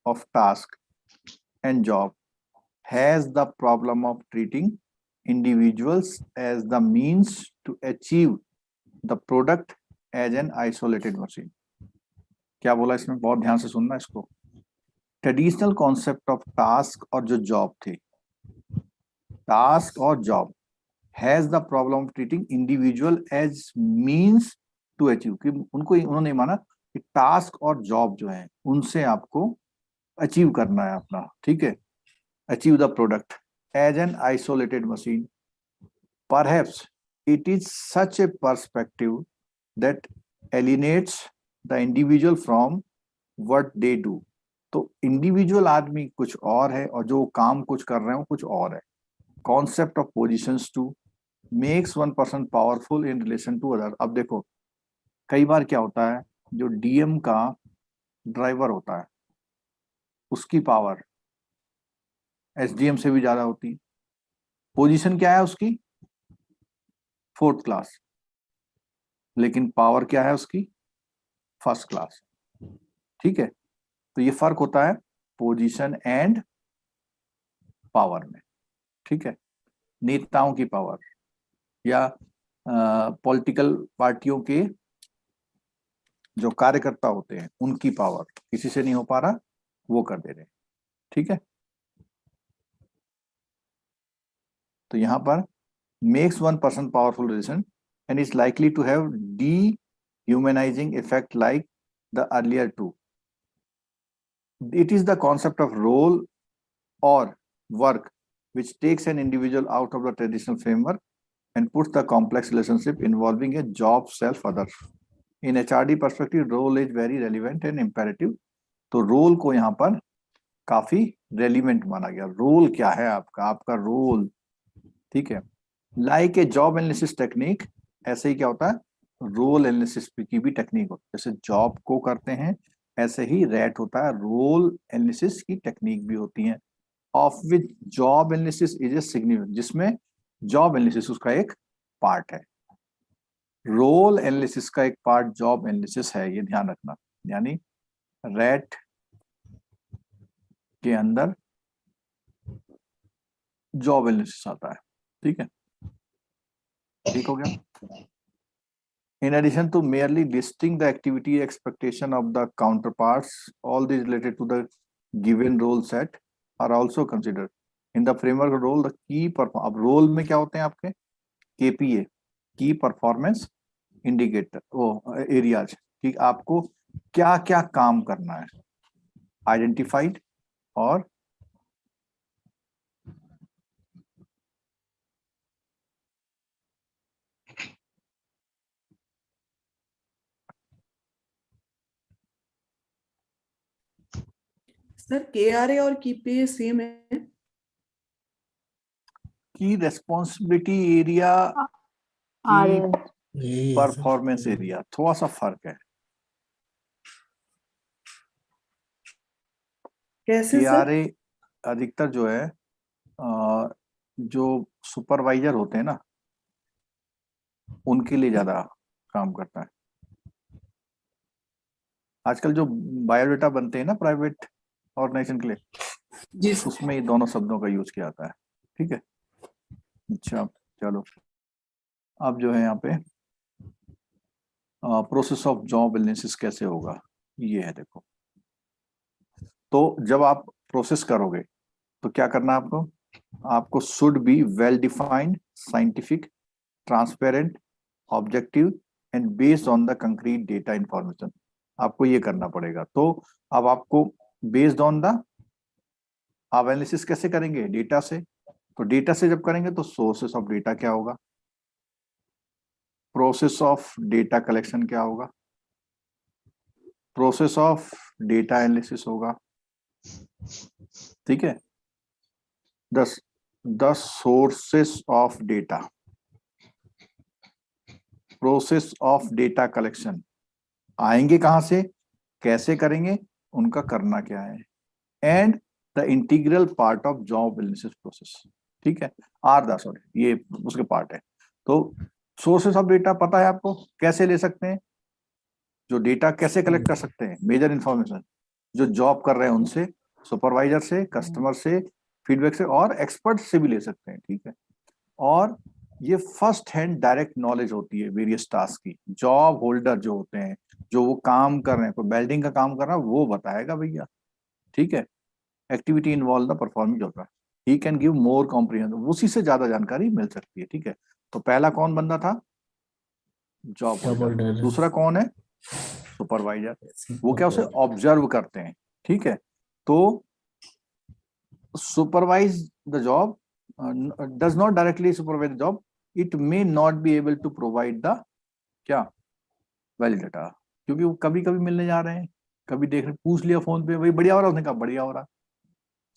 of task and job has the problem of treating individuals as the means to achieve the product as an isolated machine। क्या बोला इसमें, बहुत ध्यान से सुनना इसको। ट्रेडिशनल कॉन्सेप्ट ऑफ टास्क और जो जॉब थी, टास्क और job has the problem of treating individual as means to achieve, कि उनको उन्होंने माना कि टास्क और जॉब जो है उनसे आपको अचीव करना है अपना। ठीक है, achieve the product as an isolated machine. Perhaps it is such a perspective that alienates the individual from what they do. तो इंडिविजुअल आदमी कुछ और है और जो काम कुछ कर रहे हैं वो कुछ और है। Concept of positions to makes one person powerful in relation to other. अब देखो कई बार क्या होता है, जो डीएम का ड्राइवर होता है उसकी पावर एसडीएम से भी ज्यादा होती है। पोजीशन क्या है उसकी, 4th क्लास, लेकिन पावर क्या है उसकी, 1st क्लास। ठीक है, तो ये फर्क होता है पोजीशन एंड पावर में। ठीक है, नेताओं की पावर या पॉलिटिकल पार्टियों के जो कार्यकर्ता होते हैं उनकी पावर किसी से नहीं हो पा रहा, वो कर दे रहे हैं। ठीक है, तो यहां पर makes one person powerful relation and is likely to have dehumanizing effect like the earlier two. It is the concept of role or work which takes an individual out of the traditional framework and puts the complex relationship involving a job, self, other. In HRD perspective, role is very relevant and imperative. तो role को यहाँ पर काफी relevant माना गया। Role क्या है आपका, आपका रोल, ठीक है। Like a job analysis technique, ऐसे ही क्या होता है, रोल एनालिसिस की भी टेक्निक होती है। जैसे जॉब को करते हैं ऐसे ही रैट होता है, रोल एनालिसिस की टेक्निक भी होती है। Of which job analysis is a significant, जिसमें जॉब एनालिसिस उसका एक पार्ट है। रोल एनालिसिस का एक पार्ट जॉब एनालिसिस है, ये ध्यान रखना। यानी रैट के अंदर जॉब एनालिसिस आता है, ठीक है, ठीक हो गया। In addition to merely listing the activity expectation of the counterparts, all these related to the given role set are also considered. In the framework of role, the key अब role में क्या होते हैं आपके KPA, की performance indicator, वो areas, कि आपको क्या क्या काम करना है, आइडेंटिफाइड और सर KRA और KPA सेम है? की रेस्पॉन्सिबिलिटी एरिया आर की यही है सर। परफॉर्मेंस एरिया, थोड़ा सा फर्क है। कैसे सर? KRA अधिकतर जो है जो सुपरवाइजर होते हैं ना, उनके लिए ज्यादा काम करता है। आजकल जो बायोडेटा बनते हैं ना प्राइवेट ऑर्गेनाइजेशन के लिए, जी सर। उसमें ये दोनों शब्दों का यूज किया जाता है, ठीक है। अच्छा चलो, अब जो है यहाँ पे प्रोसेस ऑफ जॉब एनालिसिस कैसे होगा, ये है देखो। तो जब आप प्रोसेस करोगे तो क्या करना है आपको, आपको should be well defined, scientific, transparent, objective and based on the concrete data information, आपको ये करना पड़ेगा। तो अब आपको बेस्ड ऑन द, आप एनालिसिस कैसे करेंगे, डेटा से। तो डेटा से जब करेंगे तो सोर्सेस ऑफ डेटा क्या होगा, प्रोसेस ऑफ डेटा कलेक्शन क्या होगा, प्रोसेस ऑफ डेटा एनालिसिस होगा, ठीक है। The sources of data, process of data collection, आएंगे कहां से, कैसे करेंगे, उनका करना क्या है, and the integral part of job analysis process, ठीक है। सॉरी ये उसके पार्ट है। तो सोर्सेस ऑफ डेटा पता है आपको, कैसे ले सकते हैं, जो डेटा कैसे कलेक्ट कर सकते हैं, मेजर इंफॉर्मेशन जो जॉब कर रहे हैं उनसे, सुपरवाइजर से, कस्टमर से, फीडबैक से और एक्सपर्ट से भी ले सकते हैं, ठीक है। और ये फर्स्ट हैंड डायरेक्ट नॉलेज होती है वेरियस टास्क की। जॉब होल्डर जो होते हैं, जो वो काम कर रहे हैं, कोई वेल्डिंग का काम कर रहा है, वो बताएगा भैया, ठीक है। एक्टिविटी इन्वॉल्व द परफॉर्मिंग होता है, he can give more comprehensive, उसी से ज्यादा जानकारी मिल सकती है, ठीक है। तो पहला कौन बंदा था, जॉब होल्डर। होल्डर। दूसरा कौन है, सुपरवाइजर, वो क्या उसे ऑब्जर्व करते हैं, ठीक है। तो supervise the job does not directly supervise the job, it may not be able to provide the क्या वैलिड डाटा, क्योंकि वो कभी कभी मिलने जा रहे हैं, कभी देख रहे, पूछ लिया फोन पे, भाई बढ़िया हो रहा, उसने कहा बढ़िया हो रहा।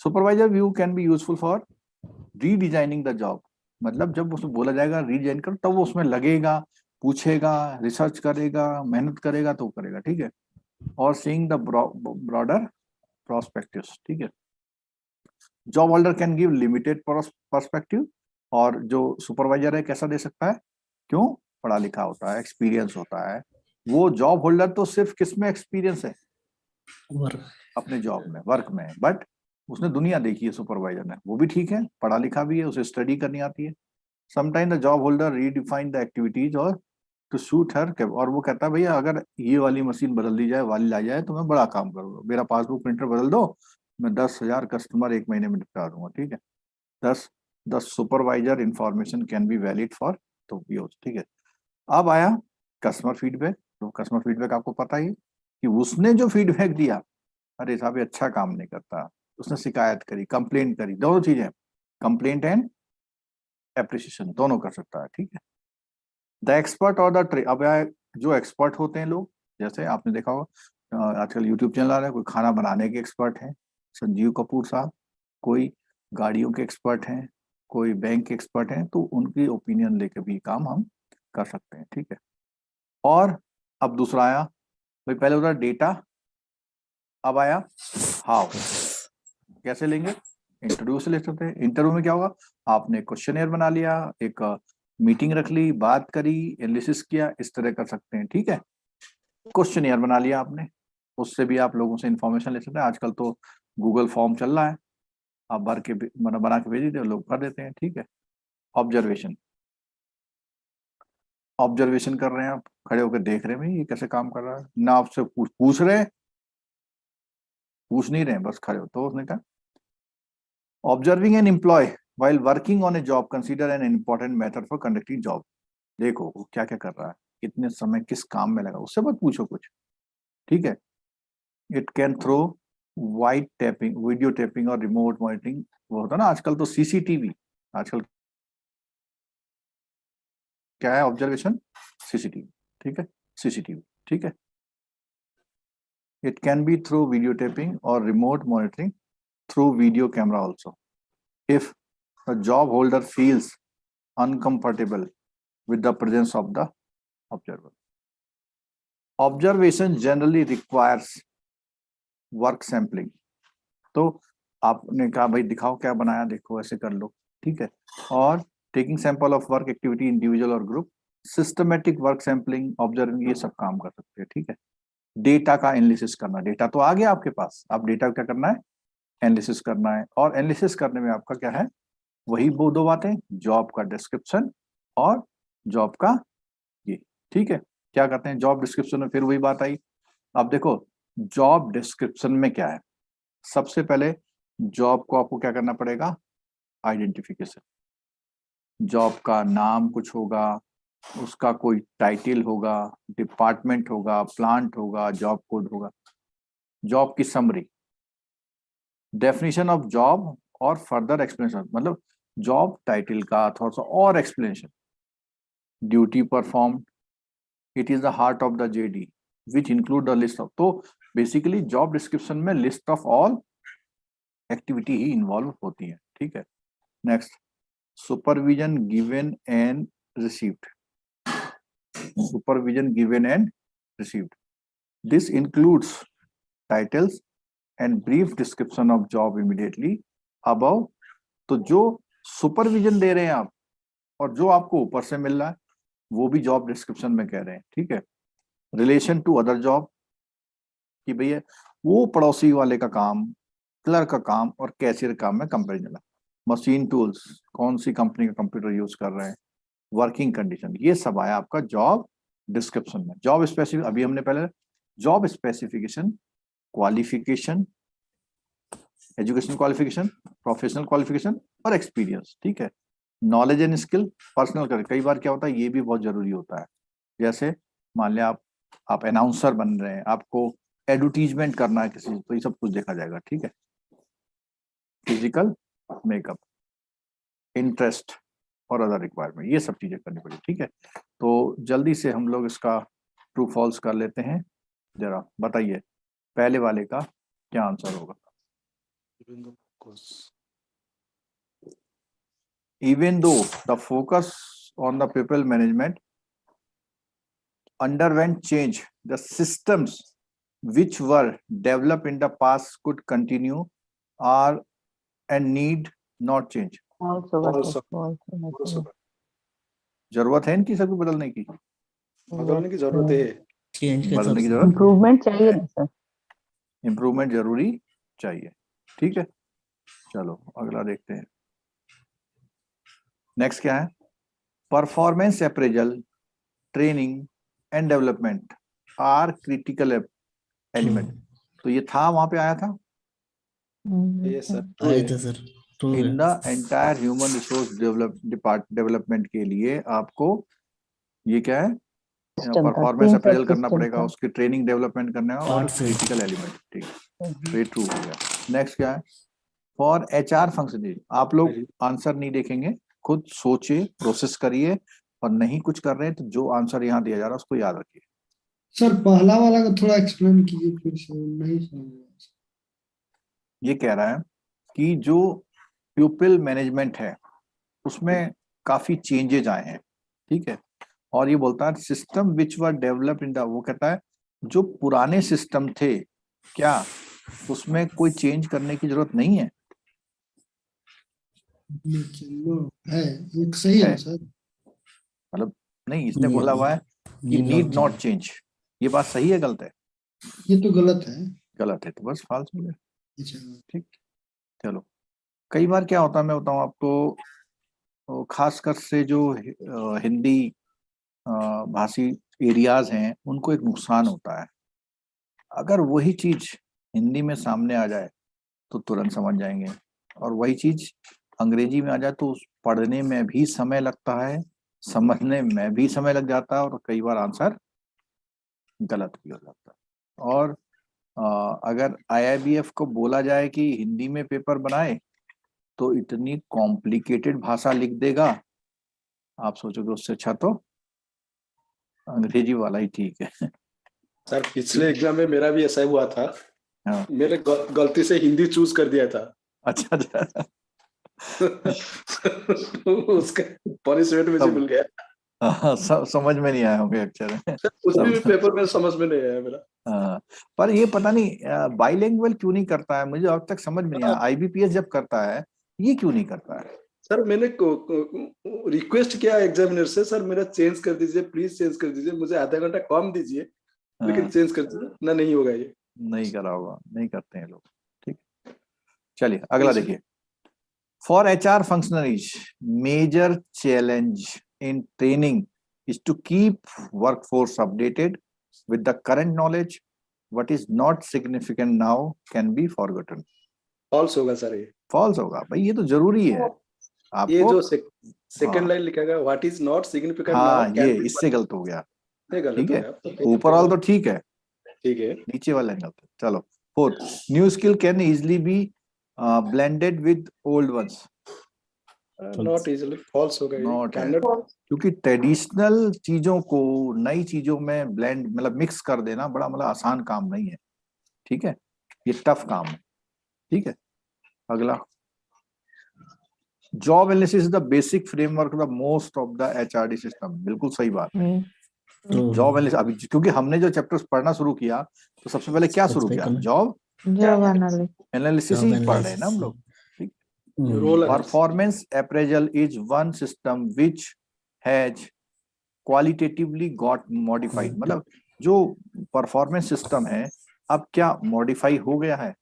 Supervisor view can be useful for redesigning the job, मतलब जब उसमें बोला जाएगा रीडिजाइन करो, तब वो उसमें लगेगा, पूछेगा, रिसर्च करेगा, मेहनत करेगा तो करेगा, ठीक है। और सीइंग द ब्रॉडर प्रोस्पेक्टिव्स, ठीक है। Job holder can give limited perspective, और जो सुपरवाइजर है कैसा दे सकता है, क्यों, पढ़ा लिखा होता है, एक्सपीरियंस होता है। वो जॉब होल्डर तो सिर्फ किस में एक्सपीरियंस है, वर्क। अपने जॉब में, वर्क में, बट उसने दुनिया देखी है सुपरवाइजर ने, वो भी ठीक है, पढ़ा लिखा भी है, उसे स्टडी करनी आती है। Sometime the job holder redefine the activities और टू सूट हर, और वो कहता है भैया अगर ये वाली मशीन बदल दी जाए, वाली ला जाए, तो मैं बड़ा काम करूंगा, मेरा पासबुक प्रिंटर बदल दो, मैं 10,000 कस्टमर एक महीने में निपटा दूंगा, ठीक है। The supervisor information can be valid for तो यूज, ठीक है। अब आया कस्टमर फीडबैक। तो कस्टमर फीडबैक आपको पता ही कि उसने जो फीडबैक दिया, अरे साहब ये अच्छा काम नहीं करता, उसने शिकायत करी, कंप्लेंट करी, दोनों चीजें, कंप्लेंट एंड एप्रिसिएशन दोनों कर सकता है, ठीक है। द एक्सपर्ट और द अब जो एक्सपर्ट होते हैं लोग, जैसे आपने देखा होगा आजकल यूट्यूब चैनल आ रहा है, कोई खाना बनाने के एक्सपर्ट हैं संजीव कपूर साहब, कोई गाड़ियों के एक्सपर्ट हैं, कोई बैंक के एक्सपर्ट हैं, तो उनकी ओपिनियन लेके भी काम हम कर सकते हैं, ठीक है। और अब दूसरा आया भाई, पहले होता डेटा, अब आया हाउ, कैसे लेंगे, इंटरव्यू से ले सकते हैं। इंटरव्यू में क्या होगा, आपने क्वेश्चनेयर बना लिया, एक मीटिंग रख ली, बात करी, एनालिसिस किया, इस तरह कर सकते हैं, ठीक है। क्वेश्चनेयर बना लिया आपने, उससे भी आप लोगों से इंफॉर्मेशन ले सकते हैं। आजकल तो गूगल फॉर्म चल रहा है, आप भर के मतलब बना के भेज दीजिए, लोग भर देते हैं, ठीक है। ऑब्जर्वेशन, ऑब्जर्वेशन कर रहे हैं आप, खड़े होकर देख रहे हैं भाई ये कैसे काम कर रहा है, ना आपसे पूछ रहे हैं, पूछ नहीं रहे हैं, बस खड़े हो। तो उसने कहा observing an employee while working on a job consider an important method for conducting job। देखो वो क्या क्या कर रहा है, कितने समय किस काम में लगा, उससे मत पूछो कुछ, ठीक है। It can throw wide tapping, video tapping और रिमोट मॉनिटरिंग, वो होता है ना आजकल तो सीसीटीवी, आजकल क्या है ऑब्जर्वेशन, सीसीटीवी, ठीक है, सीसीटीवी, ठीक है। It can be through video tapping और remote monitoring through video camera also if the job holder feels uncomfortable with the presence of the observer। Observation generally requires work sampling। तो आपने कहा भाई दिखाओ क्या बनाया, देखो ऐसे कर लो, ठीक है। और taking sample of work activity individual और group, systematic work sampling, observing, ये सब काम कर सकते हैं, ठीक है। डेटा का एनालिसिस करना, डेटा तो आ गया आपके पास, अब डेटा क्या करना है, एनालिसिस करना है। और एनालिसिस करने में आपका क्या है, वही वो दो बातें, जॉब का डिस्क्रिप्शन और जॉब का ये, ठीक है। क्या करते हैं जॉब डिस्क्रिप्शन में, फिर वही बात आई। अब देखो जॉब डिस्क्रिप्शन में क्या है, सबसे पहले जॉब को आपको क्या करना पड़ेगा, आइडेंटिफिकेशन, जॉब का नाम कुछ होगा, उसका कोई टाइटल होगा, डिपार्टमेंट होगा, प्लांट होगा, जॉब कोड होगा, जॉब की समरी, डेफिनेशन ऑफ जॉब और फर्दर एक्सप्लेनेशन, मतलब जॉब टाइटल का थोड़ा सा और explanation, duty perform, it is the heart of the JD which include the list of, तो बेसिकली जॉब डिस्क्रिप्शन में list of all activity he involve होती है, ठीक है। Next, supervision given and received, supervision given and received, this includes titles and brief description of job immediately above. तो जो supervision दे रहे हैं आप और जो आपको ऊपर से मिल रहा है वो भी जॉब डिस्क्रिप्शन में कह रहे हैं, ठीक है। रिलेशन टू अदर जॉब, कि भैया वो पड़ोसी वाले का काम, क्लर्क का काम और कैशियर काम में कंपेरिजन, मशीन टूल्स, कौन सी कंपनी का कंप्यूटर यूज कर रहे हैं, वर्किंग कंडीशन, ये सब आया आपका जॉब डिस्क्रिप्शन में। जॉब स्पेसिफिक, अभी हमने पहले job specification, qualification, education qualification, professional qualification और एक्सपीरियंस, ठीक है। नॉलेज एंड स्किल, पर्सनल कर, कई बार क्या होता है ये भी बहुत जरूरी होता है, जैसे मान लिया आप अनाउंसर बन रहे हैं, आपको एडवर्टीजमेंट करना है किसी, तो ये सब कुछ देखा जाएगा, ठीक है। फिजिकल मेकअप, इंटरेस्ट और अदर रिक्वायरमेंट, ये सब चीजें करनी पड़ेगी, ठीक है। तो जल्दी से हम लोग इसका ट्रू फॉल्स कर लेते हैं, जरा बताइए पहले वाले का क्या आंसर होगा। Even though the focus on the people management underwent change, the systems which were developed in the past could continue or and need not change। जरूरत है इनकी सबको बदलने की, बदलने की जरूरत है, चेंज के बदलने की हिसाब जरूरत, इम्प्रूवमेंट चाहिए ना सर, इम्प्रूवमेंट जरूरी चाहिए, ठीक है। चलो अगला देखते हैं, नेक्स्ट क्या है, performance appraisal, training and development are critical element. तो ये था वहां पे आया था ये सर आए थे सर, ट्रू है। In the entire human resource development के लिए आपको ये क्या है, परफॉर्मेंस अप्रेजल करना पड़ेगा, उसकी ट्रेनिंग डेवलपमेंट करना है और पार्ट से क्रिटिकल एलिमेंट, ठीक है, तो ये ट्रू हो गया। नेक्स्ट क्या है, फॉर HR फंक्शन। आप लोग आंसर नहीं देखेंगे, खुद सोचे, प्रोसेस करिए, और नहीं कुछ कर रहे हैं तो जो आंसर यहाँ दिया जा रहा है उसको याद रखिए। सर पहला वाला को थोड़ा एक्सप्लेन कीजिए फिर से, नहीं समझ। ये कह रहा है कि जो प्यूपिल मैनेजमेंट है उसमें काफी चेंजेज आए हैं, ठीक है। और ये बोलता है system which were developed in the, वो कहता है जो पुराने सिस्टम थे क्या उसमें कोई चेंज करने की जरूरत नहीं है? चलो है, एक सही है है। सर। मतलब नहीं, इसने ये- बोला हुआ है कि need need not not change. Change. ये बात सही है गलत है? ये तो गलत है। गलत है तो बस फॉल्स हो गया। अच्छा, ठीक, चलो। कई बार क्या होता है मैं बताऊं आपको, खासकर से जो हिंदी भाषी एरियाज हैं उनको एक नुकसान होता है। अगर वही चीज हिंदी में सामने आ जाए तो तुरंत समझ जाएंगे, और वही चीज अंग्रेजी में आ जाए तो पढ़ने में भी समय लगता है, समझने में भी समय लग जाता है, और कई बार आंसर गलत भी हो जाता है। और अगर IIBF को बोला जाए कि हिंदी में पेपर बनाए तो इतनी कॉम्प्लिकेटेड भाषा लिख देगा, आप सोचोगे उससे अच्छा तो अंग्रेजी वाला ही ठीक है। सर पिछले एग्जाम में मेरा भी ऐसा हुआ था। हाँ। मैंने गलती से हिंदी चूज कर दिया था। अच्छा अच्छा। उसका पनिशमेंट मुझे मिल गया। हाँ, समझ में नहीं आए होंगे अक्षर। कुछ भी पेपर में समझ में नहीं आया मेरा। हाँ, पर ये पता नहीं बाइलिंगुअल क्यों नहीं करता है, मुझे अब तक समझ में नहीं आया। IBPS जब करता है ये क्यों नहीं करता है? सर मैंने रिक्वेस्ट किया एग्जामिनर से, सर मेरा चेंज कर दीजिए, प्लीज चेंज कर दीजिए, मुझे आधा घंटा कम दीजिए, लेकिन हाँ, चेंज कर दीजिए ना, नहीं होगा ये। नहीं करा होगा, नहीं करते हैं लोग। ठीक, चलिए अगला देखिए। For HR functionaries major challenge in training is to keep workforce updated with the current knowledge. What is not significant now can be forgotten. False होगा सर ये। फॉल्स होगा भाई, ये तो जरूरी है ये आपको। जो सेकंड हाँ, लाइन लिखा गया, व्हाट इज नॉट सिग्निफिकेंट हाँ नाउ ये कैन बी, इससे गलत हो गया। गलत ठीक हो है, गया। तो ऊपर वाला तो ठीक है, ठीक है। नीचे वाला नहीं गलत है। चलो, fourth, new skill can easily be blended with old ones. Not easily, false होगा ये। नॉट है, कैन नॉट। क्योंकि ट्रेडिशनल चीजों को नई चीजों में ब्लेंड मतलब मिक्स कर देना बड़ा मतलब आसान काम नहीं है। ठीक है, ये टफ काम है। ठीक है, अगला, job analysis is the basic framework the most of the HRD system. बिल्कुल सही बात है। True. जॉब एनालिसिस, अभी क्योंकि हमने जो चैप्टर्स पढ़ना शुरू किया तो सबसे पहले क्या शुरू किया? Specific जॉब एनालिसिस ही पढ़ रहे हैं ना हम लोग। Role performance appraisal is one system which has qualitatively got modified. मतलब जो परफॉर्मेंस सिस्टम है अब क्या मॉडिफाई हो गया है?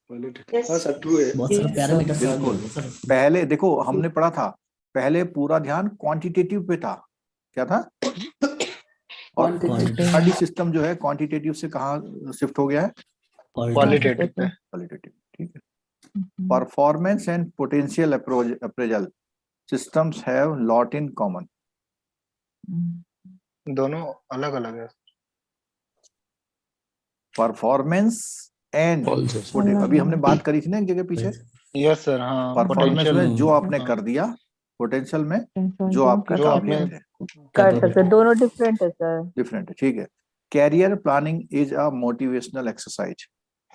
हाँ सर, ट्रू है। बहुत सारे पैरामीटर्स आ बिल्कुल। गए सर। पहले देखो हमने पढ़ा था, पहले पूरा ध्यान क्वांटिटेटिव पे था। क्या था? और HRD सिस्टम जो है क्वांटिटेटिव से कहाँ शिफ्ट हो गया है? क्वालिटेटिव पे। क्वालिटेटिव। ठीक है, performance and potential appraisal systems have lot in common. दोनों अलग अलग है। परफॉर्मेंस एंड अभी हमने बात करी थी ना एक जगह पीछे, यस सर। हाँ, परफॉर्मेंस पोटेंशियल में जो आपने कर दिया, पोटेंशियल में जो आपकी जो आपने काबिलियत है, कर सकते, दोनों डिफरेंट है सर। डिफरेंट है। ठीक है, career planning is a motivational exercise.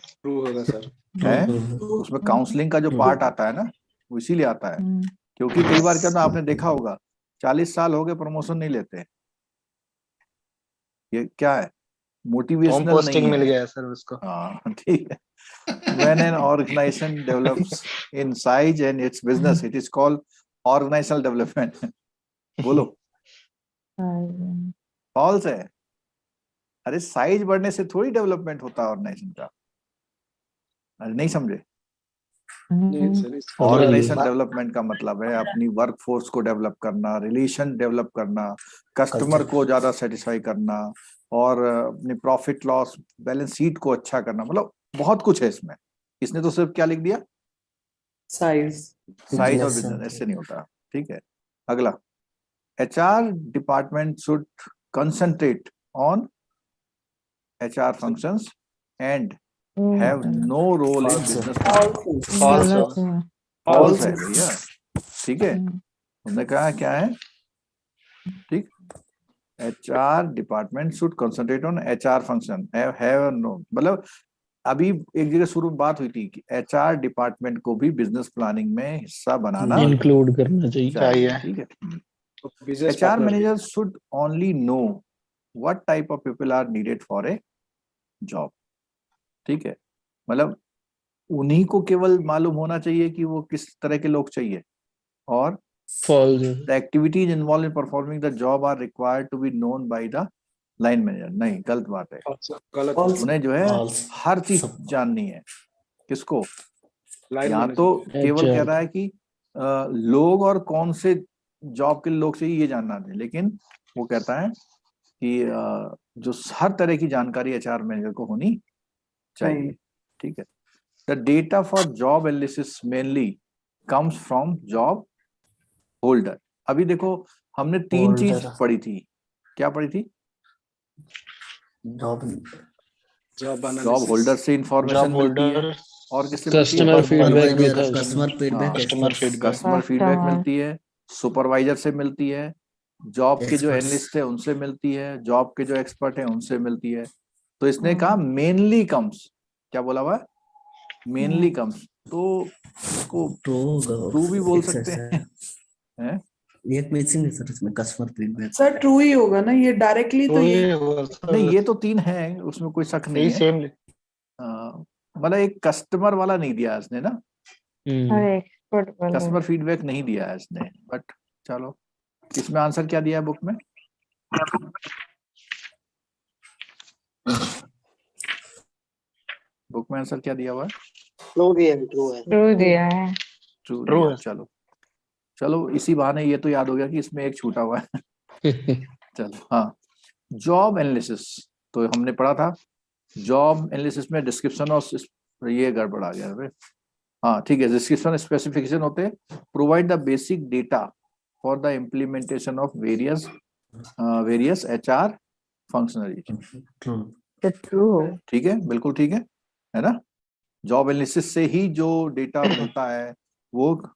True होगा सर। है, उसमें काउंसलिंग का जो पार्ट आता है ना वो इसीलिए आता है, क्योंकि कई बार क्या था आपने देखा होगा 40 साल हो गए प्रमोशन नहीं लेते। ये क्या है? मोटिवेशनल पोस्टिंग नहीं मिल है। गया है सर उसको। हाँ ठीक है। When an organization develops in size and its business, it is called organizational development. बोलो, फॉल्स है? अरे साइज बढ़ने से थोड़ी डेवलपमेंट होता है ऑर्गेनाइजेशन का। अरे नहीं समझे? नहीं सर, ऑर्गेनाइजेशन डेवलपमेंट का मतलब है अपनी वर्कफोर्स को डेवलप करना, रिलेशन डेवलप करना, कस्टमर को ज्यादा सेटिस्फाई करना, और अपनी प्रॉफिट लॉस बैलेंस शीट को अच्छा करना। मतलब बहुत कुछ है इसमें। इसने तो सिर्फ क्या लिख दिया? साइज। साइज और बिजनेस, ऐसे नहीं होता। ठीक है, अगला, HR department should concentrate on HR functions and have no role in False. Business False. गलत है। फॉल्स है भैया, ठीक है। हम्म, हमने कहा क्या है, ठीक। HR department should concentrate on HR function, have no, मतलब अभी एक जगह शुरू में बात हुई थी कि HR डिपार्टमेंट को भी बिजनेस प्लानिंग में हिस्सा बनाना इंक्लूड करना चाहिए। चाहिए, ठीक है। Business HR partner manager should only know what type of people are needed for a job, ठीक है। मतलब उन्हीं को केवल मालूम होना चाहिए कि वो किस तरह के लोग चाहिए, और False. the activities involved in performing the job are required to be known by the line manager। नहीं, गलत बात है। गलत False. उन्हें जो है False. हर चीज सब- जाननी है। किसको? लाइन यहाँ तो केवल HR. कह रहा है कि लोग और कौन से जॉब के लोग चाहिए ये जानना है, लेकिन वो कहता है कि जो हर तरह की जानकारी HR मैनेजर को होनी चाहिए, ठीक है। The data for job analysis mainly comes from job holder. अभी देखो हमने तीन चीज Holder. पढ़ी थी। क्या पढ़ी थी? Job. जॉब होल्डर से इंफॉर्मेशन Job मिलती है, holder. और किससे मिलती है? Customer feedback भी Supervisor, था customer उसमें। feedback, Customer experts. feedback. Customer feedback Customer. मिलती है, सुपरवाइजर से मिलती है, जॉब के जो Experts. एनालिस्ट है उनसे मिलती है, जॉब के जो एक्सपर्ट है उनसे मिलती है। तो इसने हाँ। कहा मेनली कम्स, क्या बोला हुआ? मेनली कम्स, तो इसको ट्रू भी बोल सकते हैं। एक मिसिंग है सर इसमें, कस्टमर फीडबैक। सर ट्रू ही होगा ना, ये डायरेक्टली तो ये नहीं, ये तो तीन है, उसमें कोई शक नहीं यही है। सेम। मतलब एक कस्टमर वाला नहीं दिया इसने ना, अरे एक्सपर्ट वाले। कस्टमर फीडबैक नहीं दिया है इसने, बट चलो। इसमें आंसर क्या दिया है बुक में? बुक में आंसर क्या दिया हुआ है? ट्रू दिया है। ट्रू True दिया। है। चलो चलो, इसी बहाने ये तो याद हो गया कि इसमें एक छूटा हुआ है। चलो, हाँ, जॉब एनालिसिस तो हमने पढ़ा था। जॉब एनालिसिस में डिस्क्रिप्शन और ये गड़बड़ आ गया। हाँ ठीक है, डिस्क्रिप्शन स्पेसिफिकेशन होते हैं, provide the basic data for the implementation of various HR functionary. तो ट्रू। ठीक है, बिल्कुल ठीक है ना। जॉब एनालिसिस से ही जो डेटा मिलता है वो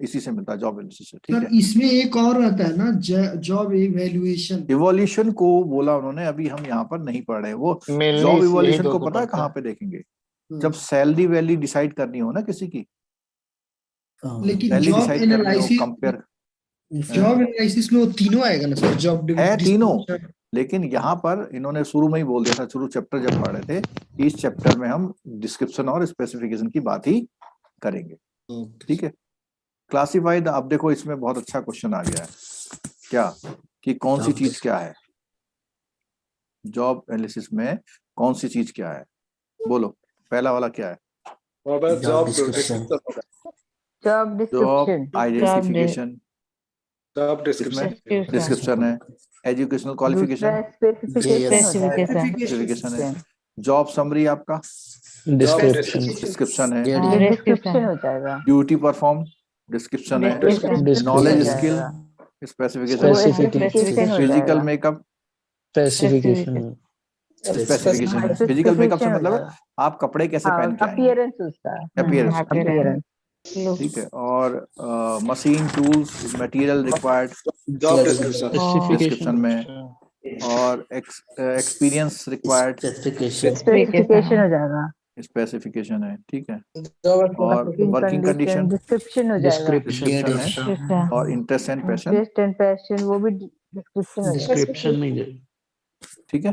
इसी से मिलता है, जॉब एनालिसिस से, ठीक सर है। इसमें एक और रहता है ना, जॉब इवैल्यूएशन। इवोल्यूशन को बोला उन्होंने, अभी हम यहाँ पर नहीं पढ़ रहे। वो Mainly जॉब यही इवोल्यूशन दो को दो पता है पढ़ते कहाँ हैं। पे देखेंगे? जब सैलरी वैल्यू डिसाइड करनी हो ना किसी की, लेकिन सैलरी जॉब डिसाइड करनी हो, एनालिसिस, कंपेयर जॉब एनालिसिस में वो तीनों आएगा ना सर, जॉब है तीनों। लेकिन यहाँ पर इन्होंने शुरू में ही बोल दिया था, शुरू चैप्टर जब पढ़ रहे थे, इस चैप्टर में हम डिस्क्रिप्शन और स्पेसिफिकेशन की बात ही करेंगे, ठीक है। क्लासिफाइड, अब देखो इसमें बहुत अच्छा क्वेश्चन आ गया है, क्या कि कौन सी चीज क्या है जॉब एनालिसिस में, कौन सी चीज क्या है? बोलो, पहला वाला क्या है? Job description. Job job description. Identification, job description, description है, एजुकेशनल क्वालिफिकेशन, स्पेसिफिकेशन है, जॉब समरी आपका Description. डिस्क्रिप्शन है, डिस्क्रिप्शन हो जाएगा। ड्यूटी परफॉर्म डिस्क्रिप्शन है, Description. नॉलेज हो स्किल वो स्पेसिफिकेशन, स्पेसिफिकेशन हो फिजिकल जाएगा। Makeup Specification. स्पेसिफिकेशन है। फिजिकल मेकअप से मतलब आप कपड़े कैसे पहन के आएंगे, अपीयरेंस उसका। Appearance, appearance. ठीक है। और machine tools material required job description, description में, और एक्सपीरियंस रिक्वायर्ड स्पेसिफिकेशन हो जाएगा। स्पेसिफिकेशन है, ठीक है। और वर्किंग कंडीशन डिस्क्रिप्शन हो जाएगा। डिस्क्रिप्शन है, डिस्क्रिप्शन। और interest and passion, interest and passion वो भी डिस्क्रिप्शन हो जाएगा। Description नहीं ठीक है।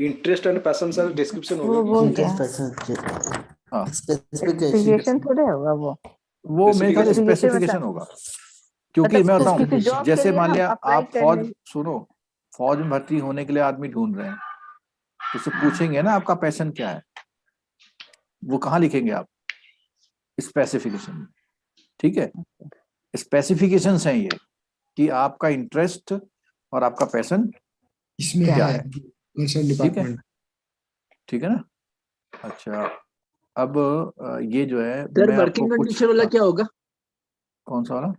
Interest and passion sir description वो होगा। वो क्या हाँ, स्पेसिफिकेशन थोड़े होगा वो मेरे ख्याल से Specification स्पेसिफिकेशन मतलब- होगा, क्योंकि मतलब मैं बताऊं, किसी job के जैसे लिए मान हम लिया apply आप फौज, करने- सुनो, फौज में भर्ती होने के लिए आदमी ढूंढ रहे हैं, तो उससे पूछेंगे ना आपका पैशन क्या है, वो कहाँ लिखेंगे आप? स्पेसिफिकेशन में, ठीक है। स्पेसिफिकेशन है ये कि आपका इंटरेस्ट और आपका पैशन इसमें क्या है है, डिपार्टमेंट। ठीक है ना। अच्छा, अब ये जो है, सर मैं आपको वर्किंग कुछ, कंडीशन वाला क्या होगा? कौन सा वाला,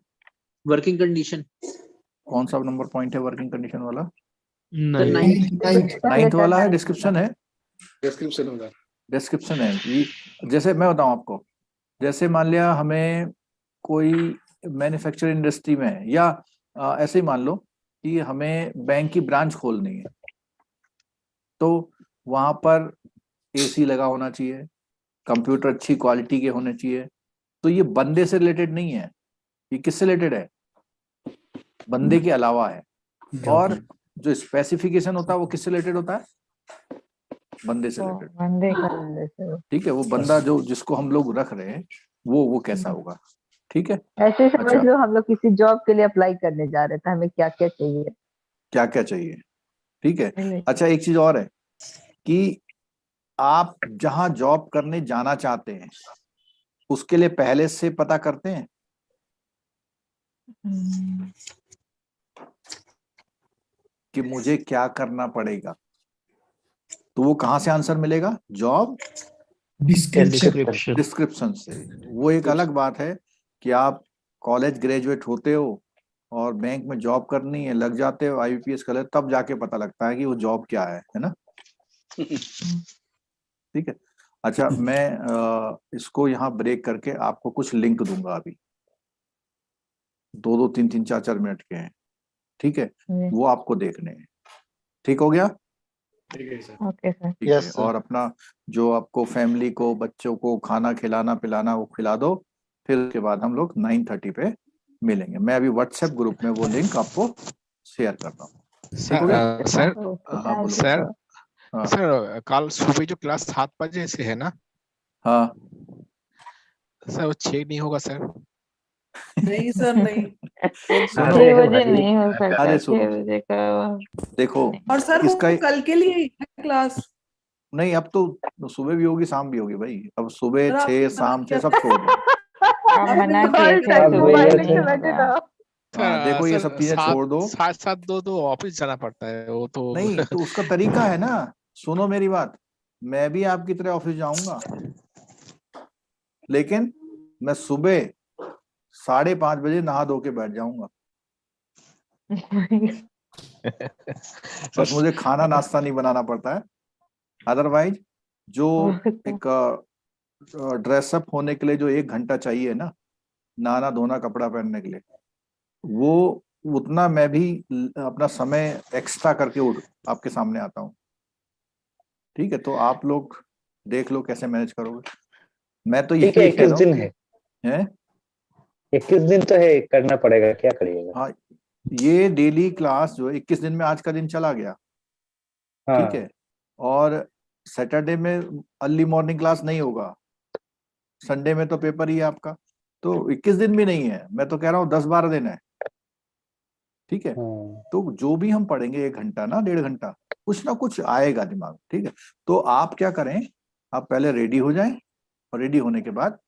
वर्किंग कंडीशन कौन सा नंबर पॉइंट है वर्किंग कंडीशन वाला? सर नहीं। 9 9th वाला है, डिस्क्रिप्शन है, डिस्क्रिप्शन होगा। डिस्क्रिप्शन है कि जैसे मैं बताऊं आपको, जैसे मान लिया हमें कोई मैन्युफैक्चरिंग इंडस्ट्री में है, या ऐसे ही मान लो कि हमें बैंक की ब्रांच खोलनी है, तो वहां पर एसी लगा होना चाहिए, कंप्यूटर अच्छी क्वालिटी के होने चाहिए। तो ये बंदे से रिलेटेड नहीं है, ये किससे रिलेटेड है? बंदे के अलावा है। और जो स्पेसिफिकेशन होता है वो किससे रिलेटेड होता है? बंदे से रिलेटेड। बंदे का जैसे ठीक है, वो बंदा जो जिसको हम लोग रख रहे हैं वो कैसा होगा। ठीक है, ऐसे ही समझ अच्छा। लो हम लोग किसी जॉब के लिए अप्लाई करने जा रहे थे, हमें क्या क्या चाहिए। क्या क्या चाहिए, ठीक है। अच्छा, एक चीज और है कि आप जहां जॉब करने जाना चाहते हैं उसके लिए पहले से पता करते हैं कि मुझे क्या करना पड़ेगा, तो वो कहां से आंसर मिलेगा? Job description. डिस्क्रिप्शन से। वो एक अलग बात है कि आप कॉलेज ग्रेजुएट होते हो और बैंक में जॉब करनी है, लग जाते हो IBPS कर ले, तब जाके पता लगता है कि वो जॉब क्या है ना। ठीक है। अच्छा, मैं इसको यहाँ ब्रेक करके आपको कुछ लिंक दूंगा अभी, 2-2, 3-3, 4-4 मिनट के हैं। ठीक है, वो आपको देखने हैं। ठीक हो गया? ठीक है सर। Okay sir. ठीक है। और अपना जो आपको फैमिली को, बच्चों को खाना खिलाना पिलाना वो खिला दो। फिर उसके बाद हम लोग 9:30 पे मिलेंगे। मैं अभी व्हाट्सएप ग्रुप में वो लिंक आपको शेयर करता हूँ। ठीक हो गया? सर हाँ बोलो। सर हाँ सर कल सुबह जो क्लास 7 बजे से है ना, हाँ। सर वो 6 नहीं होगा सर? नहीं सर नहीं। सुनो, 6 बजे नहीं हो सकता, अरे 6 सुनो, बजे का देखो और सर वो इसका कल के लिए है क्लास। नहीं, अब तो सुबह भी होगी शाम भी होगी भाई। अब सुबह सर, 6 आपने शाम मना 6 सब छोड़ दो। आप आपने मना कहा किए है थे टाइम सुबह मोबाइल ही से बैठे रहो। हाँ देखो, ये सब चीजें छोड़ दो। 7-7 2 ऑफिस जाना पड़ता है वो तो। नहीं तो उसका तरीका है ना। सुनो मेरी बात, मैं भी आपकी तरह ऑफिस जाऊंगा, लेकिन मैं सुबह 5:30 बजे नहा धो के बैठ जाऊंगा। बस मुझे खाना नाश्ता नहीं बनाना पड़ता है। अदरवाइज जो एक ड्रेसअप होने के लिए जो 1 घंटा चाहिए ना, नहाना धोना कपड़ा पहनने के लिए, वो उतना मैं भी अपना समय एक्स्ट्रा करके आपके सामने आता हूँ। ठीक है, तो आप लोग देख लो कैसे मैनेज करोगे। मैं तो ठीक है, यही कह 21 रहा दिन हूँ। है, हैं? 21 दिन तो है, करना पड़ेगा, क्या करिएगा। हाँ, ये डेली क्लास जो 21 दिन में आज का दिन चला गया। ठीक हाँ है। और सैटरडे में अर्ली मॉर्निंग क्लास नहीं होगा, संडे में तो पेपर ही है आपका, तो 21 दिन भी नहीं है, मैं तो कह रहा हूँ 10-12 दिन है। ठीक है, हाँ। तो जो भी हम पढ़ेंगे 1 घंटा ना 1.5 घंटा, कुछ ना कुछ आएगा दिमाग। ठीक है, तो आप क्या करें, आप पहले रेडी हो जाएं और रेडी होने के बाद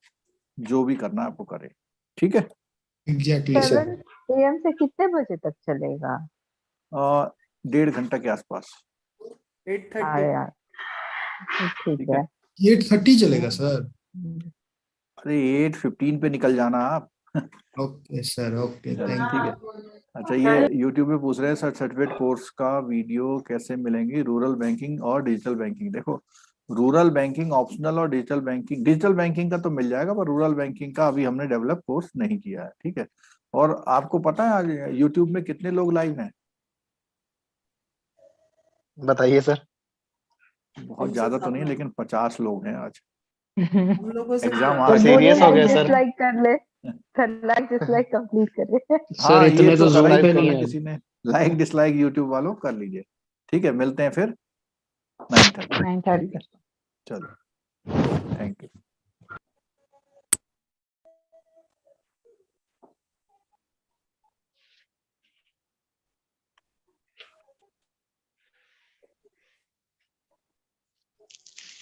जो भी करना है आपको करें। ठीक है। Exactly sir. 7 AM से कितने बजे तक चलेगा? 1.5 घंटा के आसपास। 8:30। अरे यार, ठीक ठीक है। है। 8:30 चलेगा सर। अरे 8:15 पे निकल जाना आप। ओके सर, ओके, थैंक ठीक है। यू। अच्छा, ये YouTube पे पूछ रहे हैं सर सर्टिफिकेट कोर्स का वीडियो कैसे मिलेंगी, रूरल बैंकिंग और डिजिटल बैंकिंग। देखो, रूरल बैंकिंग ऑप्शनल और डिजिटल बैंकिंग का तो मिल जाएगा, पर रूरल बैंकिंग का अभी हमने डेवलप कोर्स नहीं किया है। ठीक है। और आपको पता है आज YouTube में कितने लोग लाइव हैं? बताइए सर। बहुत ज्यादा तो नहीं, लेकिन 50 लोग हैं आज। हम लोगों से एग्जाम तो आज बोलिए सीरियस हो गया लाइक सर। डिसलाइक कर ले, लाइक डिसलाइक कंप्लीट करे। सर हाँ, इतने ये तो तो करा जूम ही पे किसी नहीं ने है। किसी ने। लाइक डिसलाइक YouTube वालों कर लीजिए। ठीक है, मिलते हैं फिर 9:30। 9:30। ठीक है, चलो, थैंक यू।